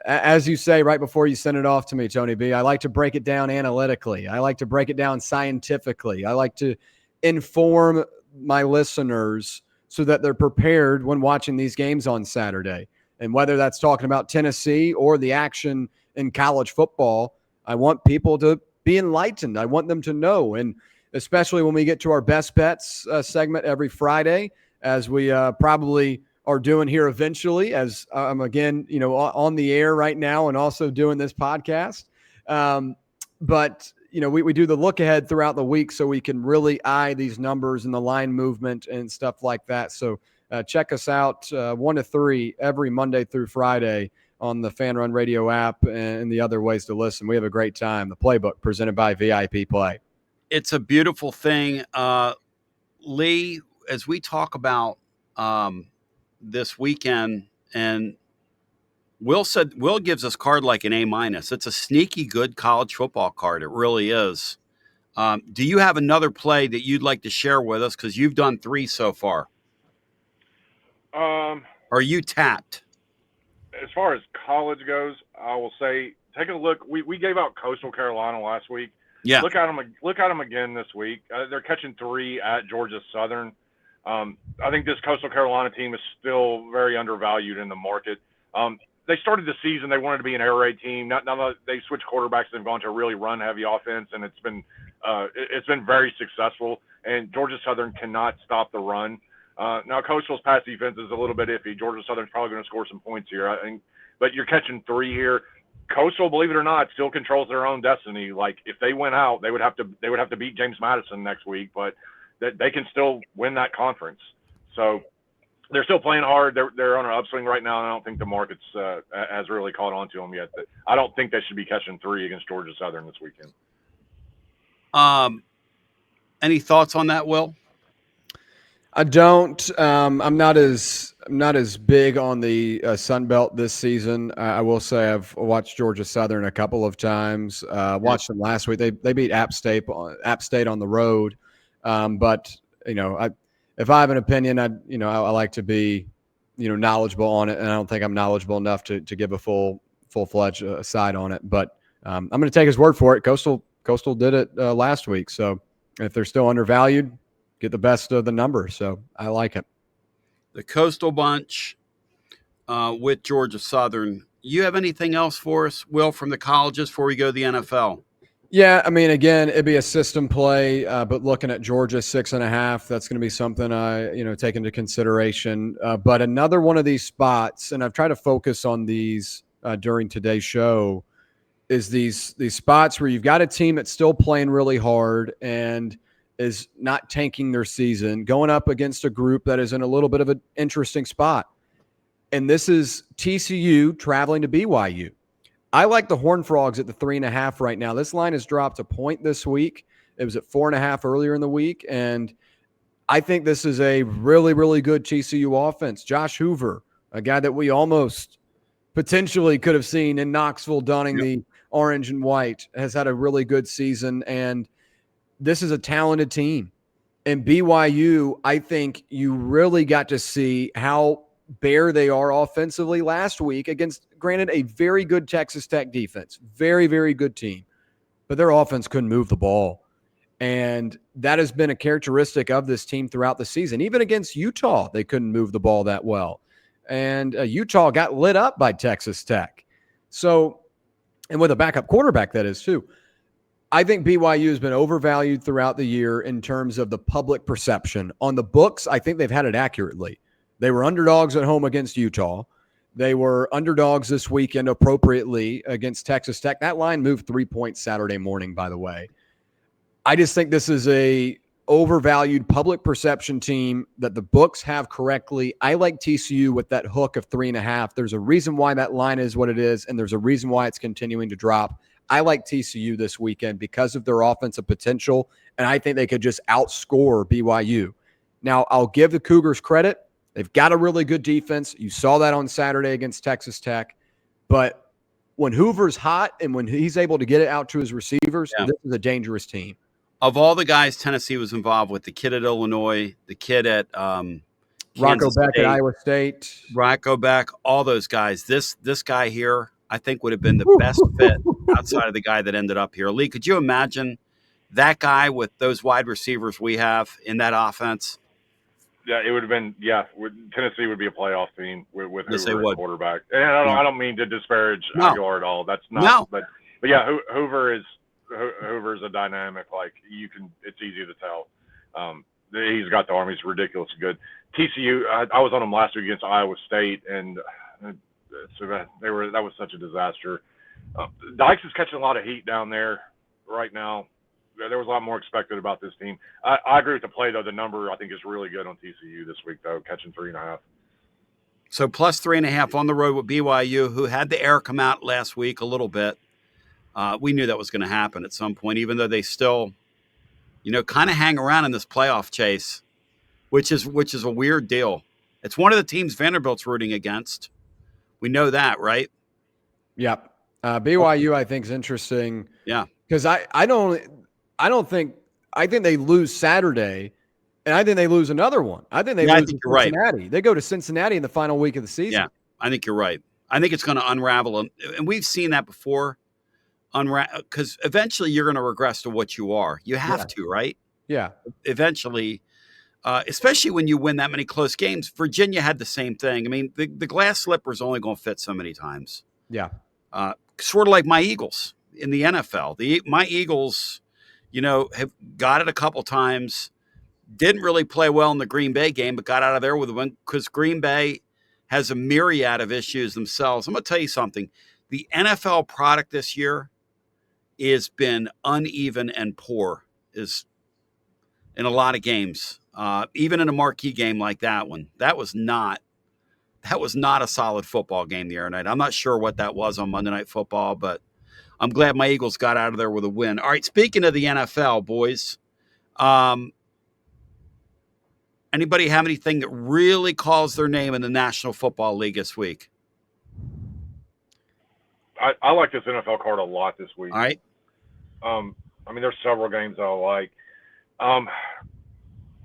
as you say right before you send it off to me, Tony B, I like to break it down analytically. I like to break it down scientifically. I like to inform my listeners so that they're prepared when watching these games on Saturday. And whether that's talking about Tennessee or the action in college football, I want people to be enlightened. I want them to know. And especially when we get to our best bets segment every Friday, as we probably are doing here eventually, as I'm again, on the air right now and also doing this podcast. But we do the look ahead throughout the week so we can really eye these numbers and the line movement and stuff like that. So check us out 1 to 3 every Monday through Friday on the Fan Run Radio app and the other ways to listen. We have a great time. The Playbook presented by VIP Play. It's a beautiful thing. Lee, as we talk about this weekend, and Will gives us card like an A-. It's a sneaky good college football card. It really is. Do you have another play that you'd like to share with us? Because you've done 3 so far. Are you tapped? As far as college goes, I will say take a look. We gave out Coastal Carolina last week. Yeah. Look at them again this week. They're catching 3 at Georgia Southern. I think this Coastal Carolina team is still very undervalued in the market. They started the season, they wanted to be an air raid team. Now that they switched quarterbacks, they've gone to a really run-heavy offense, and it's been very successful. And Georgia Southern cannot stop the run. Now Coastal's pass defense is a little bit iffy. Georgia Southern's probably going to score some points here, I think. But you're catching 3 here. Coastal, believe it or not, still controls their own destiny. Like if they went out, they would have to beat James Madison next week, but they can still win that conference. So they're still playing hard. They're on an upswing right now, and I don't think the market's has really caught on to them yet. I don't think they should be catching 3 against Georgia Southern this weekend. Any thoughts on that, Will? I don't. I'm not as big on the Sun Belt this season. I will say I've watched Georgia Southern a couple of times. Watched them last week. They beat App State on the road. But if I have an opinion, I like to be knowledgeable on it, and I don't think I'm knowledgeable enough to give a full-fledged side on it. But I'm going to take his word for it. Coastal did it last week, so if they're still undervalued, get the best of the numbers. So I like it. The Coastal bunch with Georgia Southern. You have anything else for us, Will, from the colleges before we go to the NFL? Yeah, I mean, again, it'd be a system play, but looking at Georgia 6.5, that's going to be something I take into consideration. But another one of these spots, and I've tried to focus on these during today's show, is these spots where you've got a team that's still playing really hard and is not tanking their season, going up against a group that is in a little bit of an interesting spot. And this is TCU traveling to BYU. I like the Horned Frogs at the 3.5 right now. This line has dropped a point this week. It was at 4.5 earlier in the week. And I think this is a really, really good TCU offense. Josh Hoover, a guy that we almost potentially could have seen in Knoxville donning the orange and white, has had a really good season. And this is a talented team. And BYU, I think you really got to see how bare they are offensively last week against, granted, a very good Texas Tech defense. Very, very good team. But their offense couldn't move the ball. And that has been a characteristic of this team throughout the season. Even against Utah, they couldn't move the ball that well. And Utah got lit up by Texas Tech. So, and with a backup quarterback, that is too. I think BYU has been overvalued throughout the year in terms of the public perception. On the books, I think they've had it accurately. They were underdogs at home against Utah. They were underdogs this weekend appropriately against Texas Tech. That line moved 3 points Saturday morning, by the way. I just think this is a overvalued public perception team that the books have correctly. I like TCU with that hook of 3.5. There's a reason why that line is what it is, and there's a reason why it's continuing to drop. I like TCU this weekend because of their offensive potential, and I think they could just outscore BYU. Now, I'll give the Cougars credit. They've got a really good defense. You saw that on Saturday against Texas Tech. But when Hoover's hot and when he's able to get it out to his receivers, this is a dangerous team. Of all the guys Tennessee was involved with, the kid at Illinois, the kid at Rocco Beck at Iowa State. Rocco Beck, all those guys. This guy here, I think, would have been the best fit outside of the guy that ended up here. Lee, could you imagine that guy with those wide receivers we have in that offense? Yeah, it would have been. Yeah, Tennessee would be a playoff team with Yes, Hoover at quarterback. And I don't mean to disparage Aguilar at all. That's not. No. But yeah, Hoover's a dynamic. Like it's easy to tell. He's got the arm. He's ridiculously good. TCU. I was on him last week against Iowa State, and so that was such a disaster. Dykes is catching a lot of heat down there right now. There was a lot more expected about this team. I agree with the play, though. The number, I think, is really good on TCU this week, though, catching 3.5. So plus 3.5 on the road with BYU, who had the air come out last week a little bit. We knew that was going to happen at some point, even though they still, kind of hang around in this playoff chase, which is a weird deal. It's one of the teams Vanderbilt's rooting against. We know that, right? Yep. BYU, I think, is interesting. Yeah. Because I think they lose Saturday, and I think they lose another one. I think they lose to Cincinnati. Right. They go to Cincinnati in the final week of the season. Yeah, I think you're right. I think it's going to unravel. And we've seen that before. because eventually you're going to regress to what you are. You have to, right? Yeah. Eventually, especially when you win that many close games. Virginia had the same thing. I mean, the glass slipper is only going to fit so many times. Yeah. Sort of like my Eagles in the NFL. My Eagles, have got it a couple times. Didn't really play well in the Green Bay game, but got out of there with a win because Green Bay has a myriad of issues themselves. I'm going to tell you something. The NFL product this year has been uneven and poor is in a lot of games. Even in a marquee game like that one, that was not a solid football game the other night. I'm not sure what that was on Monday Night Football, but I'm glad my Eagles got out of there with a win. All right, speaking of the NFL, boys, anybody have anything that really calls their name in the National Football League this week? I like this NFL card a lot this week. All right. I mean, there's several games I like. I'm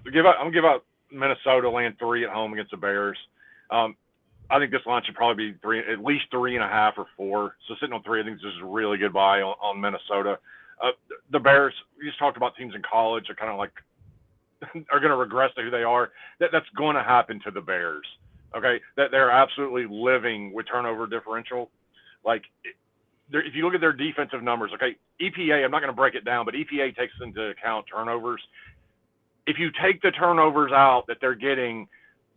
gonna give out Minnesota laying 3 at home against the Bears. I think this line should probably be at least 3.5 or 4. So sitting on 3, I think this is a really good buy on Minnesota. The Bears, we just talked about teams in college are kind of like are going to regress to who they are. That's going to happen to the Bears. Okay, that they're absolutely living with turnover differential. Like, if you look at their defensive numbers, okay, EPA, I'm not going to break it down, but EPA takes into account turnovers. If you take the turnovers out that they're getting,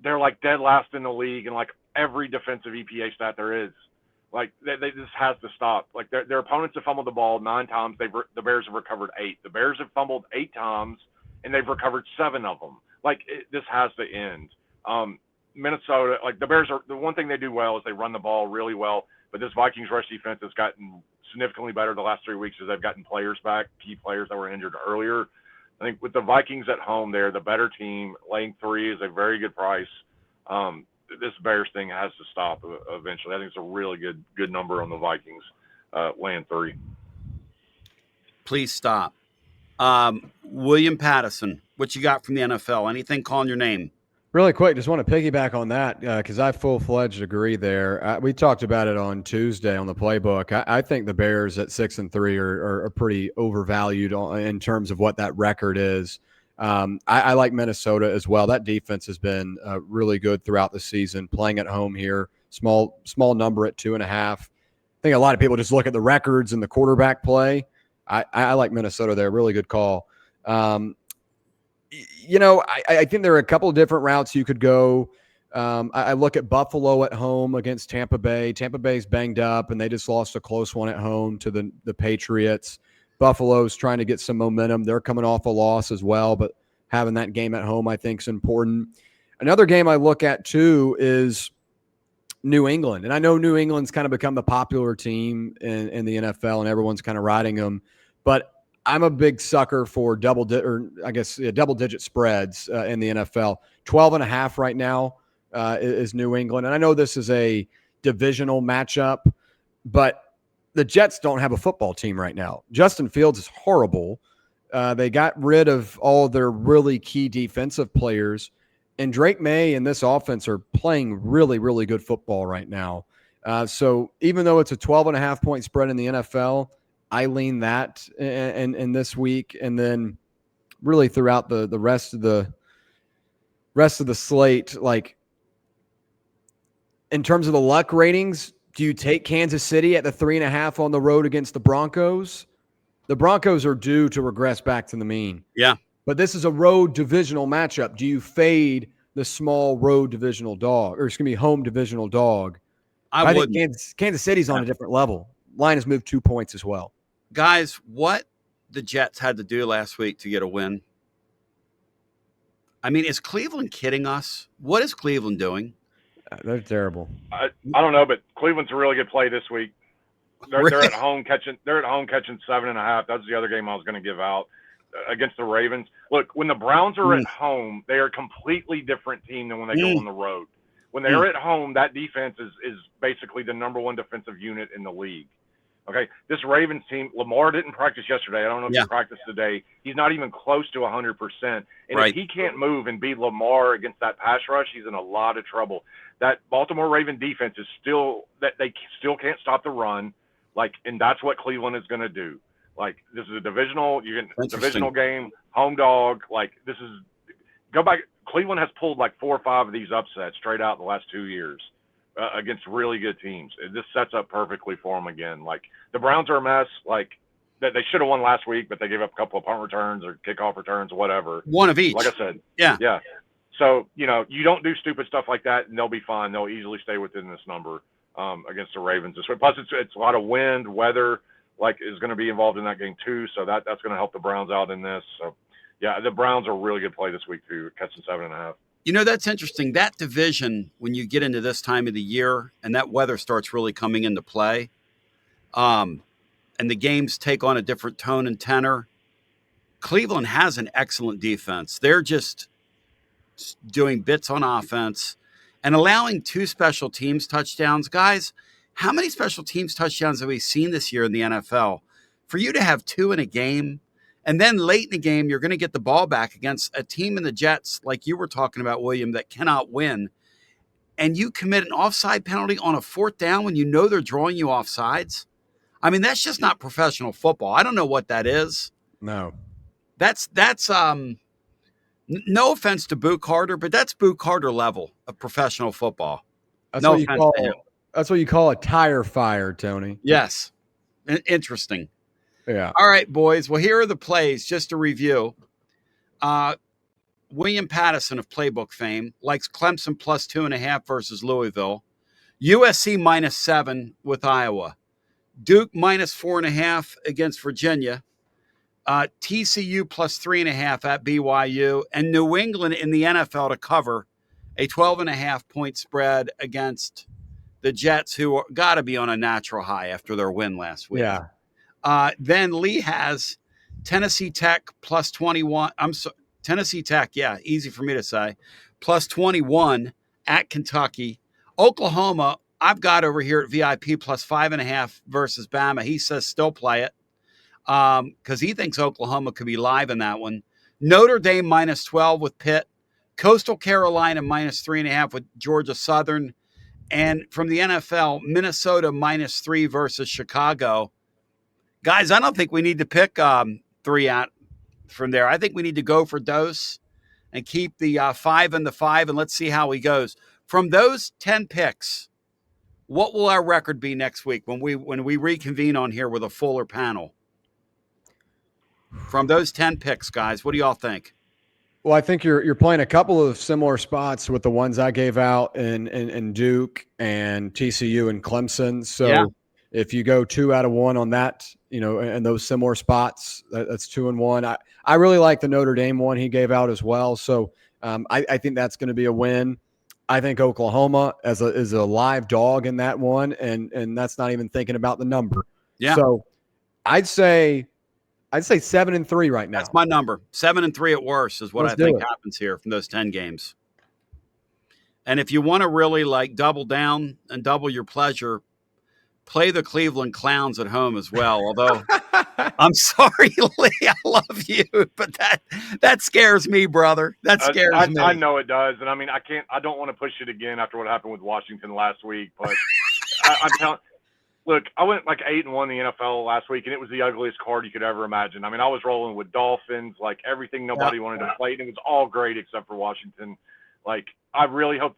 they're like dead last in the league, and like every defensive EPA stat there is. Like, this has to stop. Like, their opponents have fumbled the ball 9 times. The Bears have recovered 8. The Bears have fumbled 8 times, and they've recovered 7 of them. Like, this has to end. Minnesota, like, the Bears are – the one thing they do well is they run the ball really well, but this Vikings rush defense has gotten significantly better the last 3 weeks as they've gotten players back, key players that were injured earlier. I think with the Vikings at home, they're the better team. Laying 3 is a very good price. This Bears thing has to stop eventually. I think it's a really good number on the Vikings, laying 3. Please stop. William Pattison, what you got from the NFL? Anything calling your name? Really quick, just want to piggyback on that because I full-fledged agree there. We talked about it on Tuesday on the playbook. I think the Bears at 6-3 are pretty overvalued in terms of what that record is. I like Minnesota as well. That defense has been really good throughout the season, playing at home here. Small number at 2.5. I think a lot of people just look at the records and the quarterback play. I like Minnesota there. Really good call. I think there are a couple of different routes you could go. I look at Buffalo at home against Tampa Bay. Tampa Bay's banged up, and they just lost a close one at home to the Patriots. Buffalo's trying to get some momentum. They're coming off a loss as well, but having that game at home, I think, is important. Another game I look at, too, is New England. And I know New England's kind of become the popular team in the NFL, and everyone's kind of riding them. But I'm a big sucker for double-digit spreads in the NFL. 12.5 right now is New England. And I know this is a divisional matchup, but the Jets don't have a football team right now. Justin Fields is horrible. They got rid of all of their really key defensive players. And Drake May and this offense are playing really, really good football right now. So even though it's a 12.5-point spread in the NFL, I lean that in this week, and then really throughout the rest of the slate. Like, in terms of the luck ratings, do you take Kansas City at the 3.5 on the road against the Broncos? The Broncos are due to regress back to the mean. Yeah. But this is a road divisional matchup. Do you fade the small road divisional dog, or it's going to be home divisional dog? I think Kansas City's on a different level. Line has moved 2 points as well. Guys, what the Jets had to do last week to get a win. I mean, is Cleveland kidding us? What is Cleveland doing? They're terrible. I don't know, but Cleveland's a really good play this week. They're at home catching 7.5. That's the other game I was going to give out against the Ravens. Look, when the Browns are at home, they are a completely different team than when they go on the road. When they're at home, that defense is basically the number 1 defensive unit in the league. Okay, this Ravens team, Lamar didn't practice yesterday. I don't know if he practiced today. He's not even close to 100%. And if he can't move and beat Lamar against that pass rush, he's in a lot of trouble. That Baltimore Raven defense is still – that they still can't stop the run. Like, and that's what Cleveland is going to do. Like, this is a divisional game, home dog. Like, go back. Cleveland has pulled like 4 or 5 of these upsets straight out in the last 2 years against really good teams. This sets up perfectly for them again. Like, the Browns are a mess. Like, they should have won last week, but they gave up a couple of punt returns or kickoff returns or whatever. One of each. Like I said. Yeah. So, you don't do stupid stuff like that, and they'll be fine. They'll easily stay within this number against the Ravens. Plus, it's a lot of wind, weather, like, is going to be involved in that game too. So that's going to help the Browns out in this. So, yeah, the Browns are a really good play this week too, catching 7.5. That's interesting. That division, when you get into this time of the year and that weather starts really coming into play, and the games take on a different tone and tenor, Cleveland has an excellent defense. They're just doing bits on offense and allowing 2 special teams touchdowns. Guys, how many special teams touchdowns have we seen this year in the NFL? For you to have 2 in a game, and then late in the game, you're going to get the ball back against a team in the Jets, like you were talking about, William, that cannot win, and you commit an offside penalty on a 4th down when you know they're drawing you offsides. I mean, that's just not professional football. I don't know what that is. No. That's no offense to Boo Carter, but that's Boo Carter level of professional football. That's no what offense you to him. That's what you call a tire fire, Tony. Yes. Interesting. Yeah. All right, boys. Well, here are the plays just to review. William Pattison of Playbook fame likes Clemson plus 2.5 versus Louisville. USC -7 with Iowa. Duke -4.5 against Virginia. TCU plus 3.5 at BYU. And New England in the NFL to cover a 12.5 point spread against the Jets, who got to be on a natural high after their win last week. Yeah. Then Lee has Tennessee Tech plus 21. Tennessee Tech, yeah, easy for me to say, plus 21 at Kentucky. Oklahoma, I've got over here at VIP plus 5.5 versus Bama. He says still play it because he thinks Oklahoma could be live in that one. Notre Dame -12 with Pitt. Coastal Carolina -3.5 with Georgia Southern. And from the NFL, Minnesota -3 versus Chicago. Guys, I don't think we need to pick 3 out from there. I think we need to go for Dose and keep the 5 and the 5, and let's see how he goes. From those 10 picks, what will our record be next week when we reconvene on here with a fuller panel? From those 10 picks, guys, what do y'all think? Well, I think you're playing a couple of similar spots with the ones I gave out in Duke and TCU and Clemson. So Yeah. If you go 2 out of 1 on that, and those similar spots, that's 2 and 1. I really like the Notre Dame one he gave out as well. So I think that's going to be a win. I think Oklahoma is a live dog in that one, and that's not even thinking about the number. Yeah. So I'd say 7-3 right now. That's my number. 7-3 at worst is what Let's I think do it. happens here from those 10 games. And if you want to really like double down and double your pleasure, play the Cleveland Clowns at home as well. Although I'm sorry, Lee, I love you, but that scares me, brother. That scares me. I know it does, and I mean, I don't want to push it again after what happened with Washington last week, but I'm telling. Look, I went like 8-1 in the NFL last week, and it was the ugliest card you could ever imagine. I mean, I was rolling with Dolphins, like everything nobody wanted to play, and it was all great except for Washington. Like, I really hope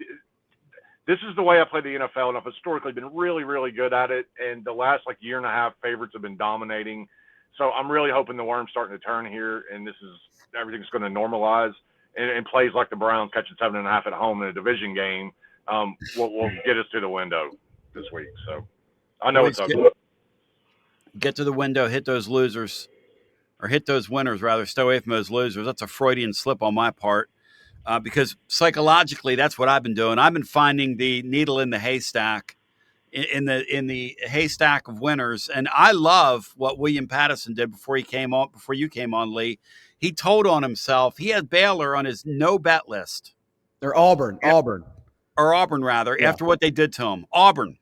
this is the way I play the NFL, and I've historically been really, really good at it. And the last like year and a half, favorites have been dominating. So I'm really hoping the worm's starting to turn here, and everything's going to normalize. And plays like the Browns catching 7.5 at home in a division game will get us to the window this week. So I know it's ugly. Get to the window, hit those losers, or hit those winners rather. Stay away from those losers. That's a Freudian slip on my part. Because psychologically, that's what I've been doing. I've been finding the needle in the haystack, in the haystack of winners. And I love what William Pattison did before you came on, Lee. He told on himself. He had Baylor on his no bet list. They're Auburn, rather, yeah. After what they did to him. Auburn,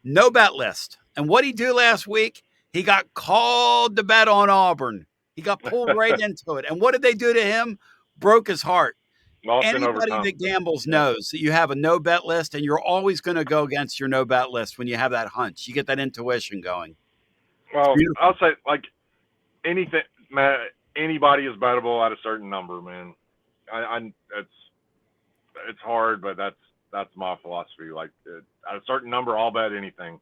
no bet list. And what he do last week? He got called to bet on Auburn. He got pulled right into it. And what did they do to him? Broke his heart. Lost in Anybody overtime. that gambles knows that you have a no bet list, and you're always going to go against your no bet list when you have that hunch. You get that intuition going. It's Well, beautiful. I'll say like anything, man. Anybody is bettable at a certain number, man. It's hard, but that's my philosophy. Like at a certain number, I'll bet anything.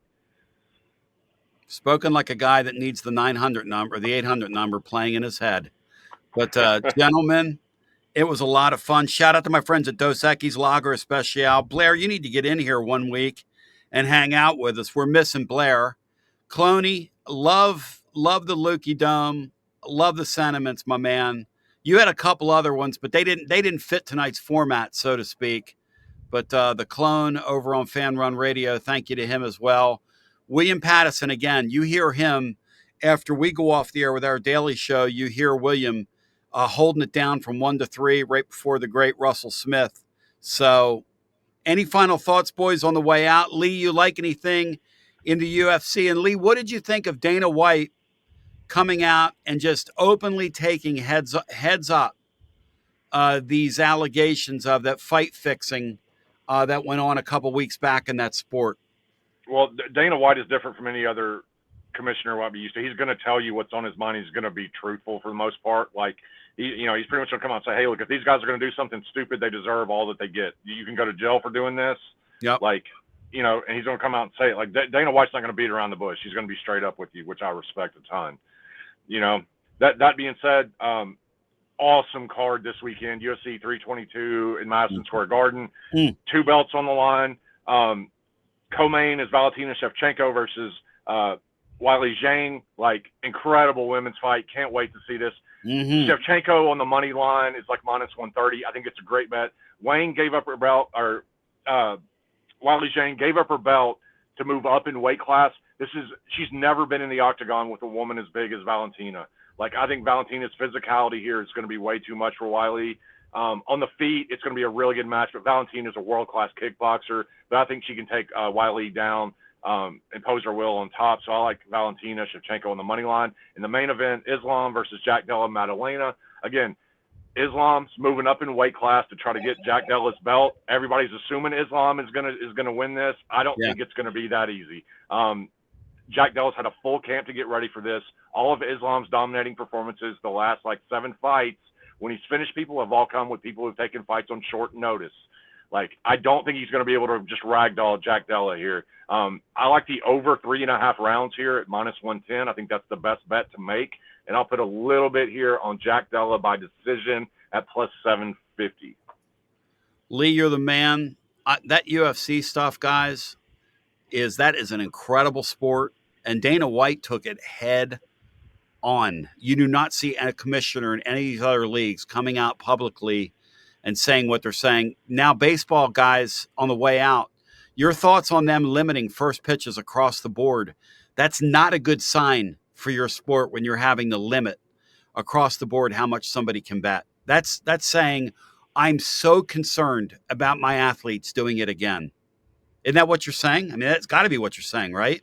Spoken like a guy that needs the 900 number, the 800 number playing in his head. But gentlemen, it was a lot of fun. Shout out to my friends at Dos Equis Lager Especial. Blair, you need to get in here one week and hang out with us. We're missing Blair. Cloney, love the Lukey Dome. Love the sentiments, my man. You had a couple other ones, but they didn't fit tonight's format, so to speak. But the clone over on Fan Run Radio, thank you to him as well. William Pattison, again, you hear him after we go off the air with our daily show. You hear William holding it down from 1 to 3 right before the great Russell Smith. So any final thoughts, boys, on the way out? Lee, you like anything in the UFC? And Lee, what did you think of Dana White coming out and just openly taking heads up these allegations of that fight fixing that went on a couple weeks back in that sport? Well, Dana White is different from any other commissioner what we used to. He's going to tell you what's on his mind. He's going to be truthful for the most part. Like, he's pretty much going to come out and say, hey, look, if these guys are going to do something stupid, they deserve all that they get. You can go to jail for doing this. Yep. Like, and he's going to come out and say it. Like, Dana White's not going to beat around the bush. He's going to be straight up with you, which I respect a ton. That being said, awesome card this weekend, UFC 322 in Madison Square Garden. 2 belts on the line. Co-main is Valentina Shevchenko versus Wiley Zhang. Like, incredible women's fight. Can't wait to see this. Shevchenko on the money line is like minus 130. I think it's a great bet. Wayne gave up her belt, or Wiley Zhang gave up her belt to move up in weight class. She's never been in the octagon with a woman as big as Valentina. Like, I think Valentina's physicality here is going to be way too much for Wiley. On the feet, it's going to be a really good match, but Valentina's a world-class kickboxer, but I think she can take Wiley down, impose her will on top. So I like Valentina Shevchenko on the money line. In the main event, Islam versus Jack Della Maddalena. Again, Islam's moving up in weight class to try to get Jack Della's belt. Everybody's assuming Islam is gonna win this. I don't think it's going to be that easy. Jack Della's had a full camp to get ready for this. All of Islam's dominating performances the last 7 fights, when he's finished people, have all come with people who've taken fights on short notice. Like, I don't think he's going to be able to just ragdoll Jack Della here. I like the over 3.5 rounds here at minus 110. I think that's the best bet to make. And I'll put a little bit here on Jack Della by decision at plus 750. Lee, you're the man. That UFC stuff, guys, is an incredible sport. And Dana White took it head on. You do not see a commissioner in any of these other leagues coming out publicly and saying what they're saying. Now, baseball guys, on the way out, your thoughts on them limiting first pitches across the board? That's not a good sign for your sport when you're having to limit across the board how much somebody can bet. That's saying, I'm so concerned about my athletes doing it again. Isn't that what you're saying? I mean, that's got to be what you're saying, right?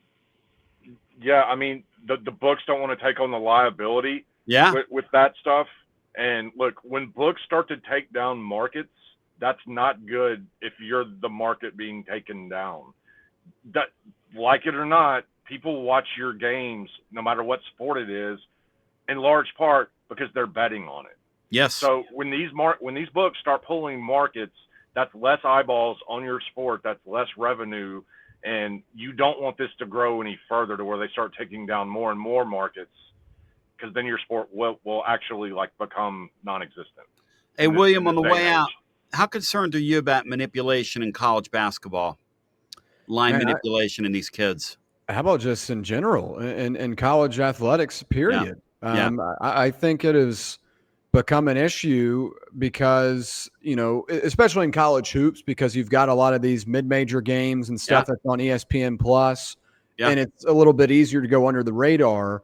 Yeah, I mean, the books don't want to take on the liability with that stuff. And look, when books start to take down markets, that's not good if you're the market being taken down. That, like it or not, people watch your games, no matter what sport it is, in large part because they're betting on it. Yes. So when these books start pulling markets, that's less eyeballs on your sport, that's less revenue, and you don't want this to grow any further to where they start taking down more and more markets, because then your sport will actually become non-existent. Hey, William, on the way out, how concerned are you about manipulation in college basketball? Line manipulation in these kids? How about just in general in college athletics, period? Yeah. I think it has become an issue because, especially in college hoops, because you've got a lot of these mid-major games and stuff that's on ESPN Plus, and it's a little bit easier to go under the radar.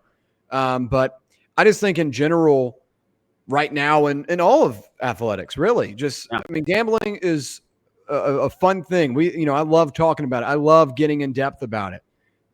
But I just think in general right now in all of athletics, really, I mean, gambling is a fun thing. I love talking about it. I love getting in depth about it.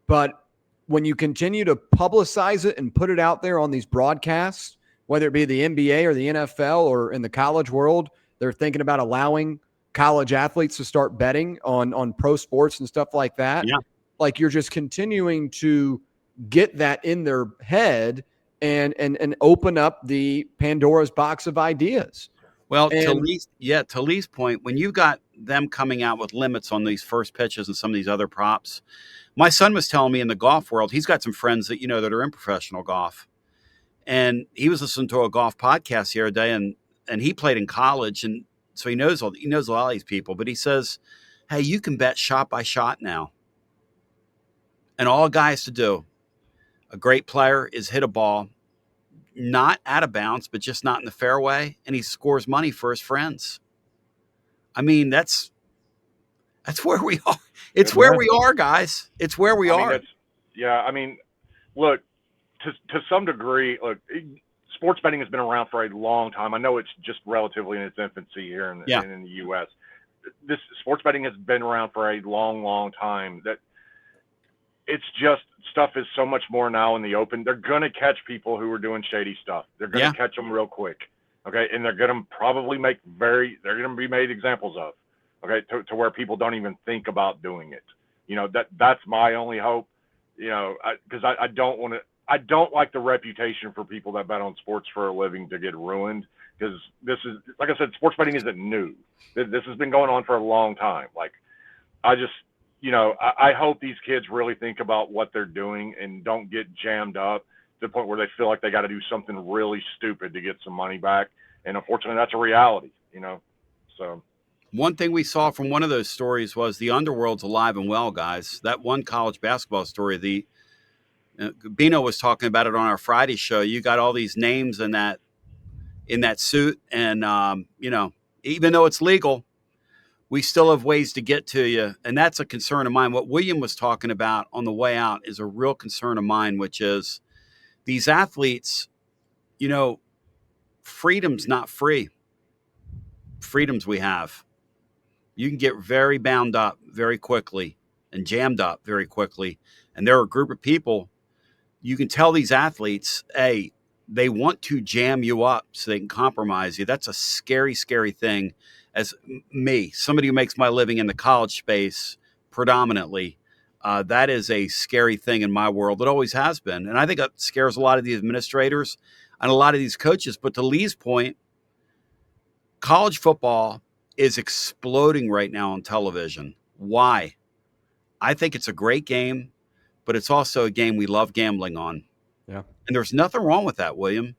But when you continue to publicize it and put it out there on these broadcasts, whether it be the NBA or the NFL or in the college world, They're thinking about allowing college athletes to start betting on pro sports and stuff like that. Yeah. Like you're just continuing to get that in their head and open up the Pandora's box of ideas. Well, to And Lee's point, when you got them coming out with limits on these first pitches and some of these other props, my son was telling me in the golf world, he's got some friends that that are in professional golf, and he was listening to a golf podcast the other day, and he played in college, and so he knows a lot of these people. But he says, "Hey, you can bet shot by shot now, and all a guy has to do, a great player, is hit a ball." Not out of bounds, but just not in the fairway, and he scores money for his friends. I mean, that's where we are. It's where we are, guys. It's where we are. I mean, look, to some degree, look, sports betting has been around for a long time. I know it's just relatively in its infancy here in the U.S. This sports betting has been around for a long, long time. That it's just stuff is so much more now in the open. They're going to catch people who are doing shady stuff. They're going to catch them real quick. Okay. And they're going to probably they're going to be made examples of, okay, to where people don't even think about doing it. That's my only hope, because I don't like the reputation for people that bet on sports for a living to get ruined. Because this is, like I said, sports betting isn't new. This has been going on for a long time. Like, I hope these kids really think about what they're doing and don't get jammed up to the point where they feel like they got to do something really stupid to get some money back. And unfortunately, that's a reality, So one thing we saw from one of those stories was the underworld's alive and well, guys. That one college basketball story, Bino was talking about it on our Friday show. You got all these names in that suit, and even though it's legal, we still have ways to get to you. And that's a concern of mine. What William was talking about on the way out is a real concern of mine, which is these athletes, freedom's not free. Freedoms we have. You can get very bound up very quickly and jammed up very quickly. And there are a group of people, you can tell these athletes, hey, they want to jam you up so they can compromise you. That's a scary, scary thing. As me, somebody who makes my living in the college space predominantly, that is a scary thing in my world. It always has been. And I think it scares a lot of the administrators and a lot of these coaches. But to Lee's point, college football is exploding right now on television. Why? I think it's a great game, but it's also a game we love gambling on. Yeah. And there's nothing wrong with that, William.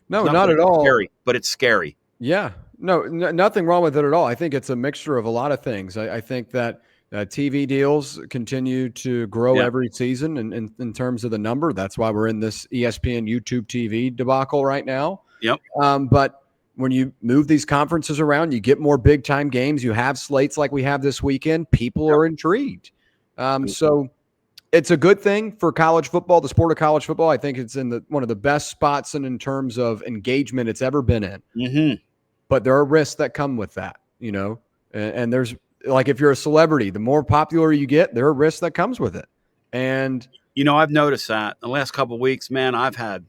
No, not at all. Scary, but it's scary. Yeah. No, nothing wrong with it at all. I think it's a mixture of a lot of things. I think that TV deals continue to grow every season in terms of the number. That's why we're in this ESPN YouTube TV debacle right now. Yep. But when you move these conferences around, you get more big time games. You have slates like we have this weekend. People are intrigued. So it's a good thing for college football, the sport of college football. I think it's in one of the best spots in terms of engagement it's ever been in. Mm-hmm. But there are risks that come with that, and there's, like, if you're a celebrity, the more popular you get, there are risks that comes with it. And, I've noticed that the last couple of weeks, man, I've had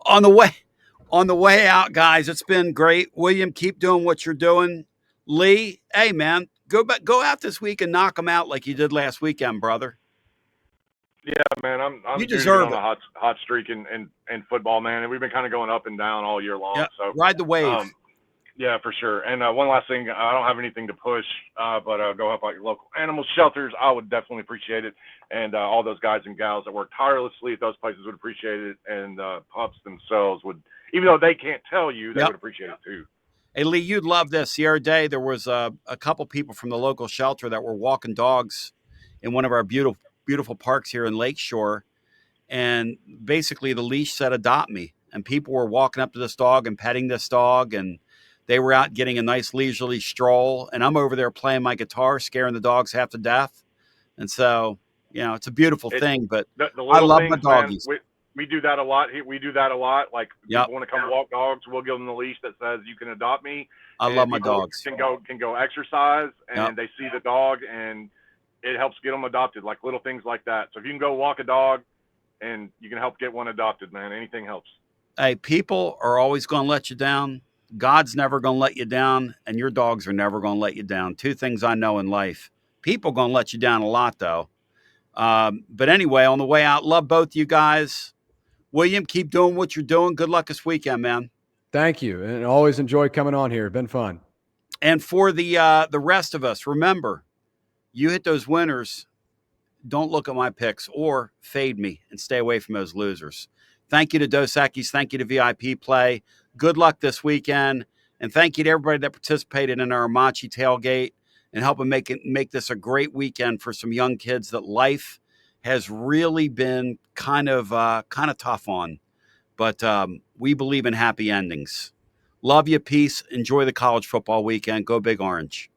on the way out, guys, it's been great. William, keep doing what you're doing. Lee, hey, man, go out this week and knock them out like you did last weekend, brother. Yeah, man, I'm you due to deserve get on a hot streak in football, man, and we've been kind of going up and down all year long. Yeah, so ride the wave. Yeah, for sure. And one last thing, I don't have anything to push, but go help out your local animal shelters. I would definitely appreciate it. And all those guys and gals that work tirelessly at those places would appreciate it. And pups themselves would, even though they can't tell you, they would appreciate it too. Hey, Lee, you'd love this. The other day, there was a couple people from the local shelter that were walking dogs in one of our beautiful parks here in Lakeshore. And basically the leash said, adopt me. And people were walking up to this dog and petting this dog. And they were out getting a nice leisurely stroll. And I'm over there playing my guitar, scaring the dogs half to death. And so, it's a beautiful thing. But I love my doggies. Man, we do that a lot. We do that a lot. Like, people want to come walk dogs, we'll give them the leash that says you can adopt me. I love my dogs. Can go exercise, and they see the dog, and it helps get them adopted. Like little things like that. So if you can go walk a dog, and you can help get one adopted, man, anything helps. Hey, people are always going to let you down. God's never going to let you down, and your dogs are never going to let you down. Two things I know in life. People going to let you down a lot, though. But anyway, on the way out, love both you guys. William, keep doing what you're doing. Good luck this weekend, man. Thank you, and always enjoy coming on here. It's been fun. And for the rest of us, remember, you hit those winners. Don't look at my picks or fade me and stay away from those losers. Thank you to Dos Equis. Thank you to VIP Play. Good luck this weekend. And thank you to everybody that participated in our Machi tailgate and helping make this a great weekend for some young kids that life has really been kind of tough on. But we believe in happy endings. Love you. Peace. Enjoy the college football weekend. Go Big Orange.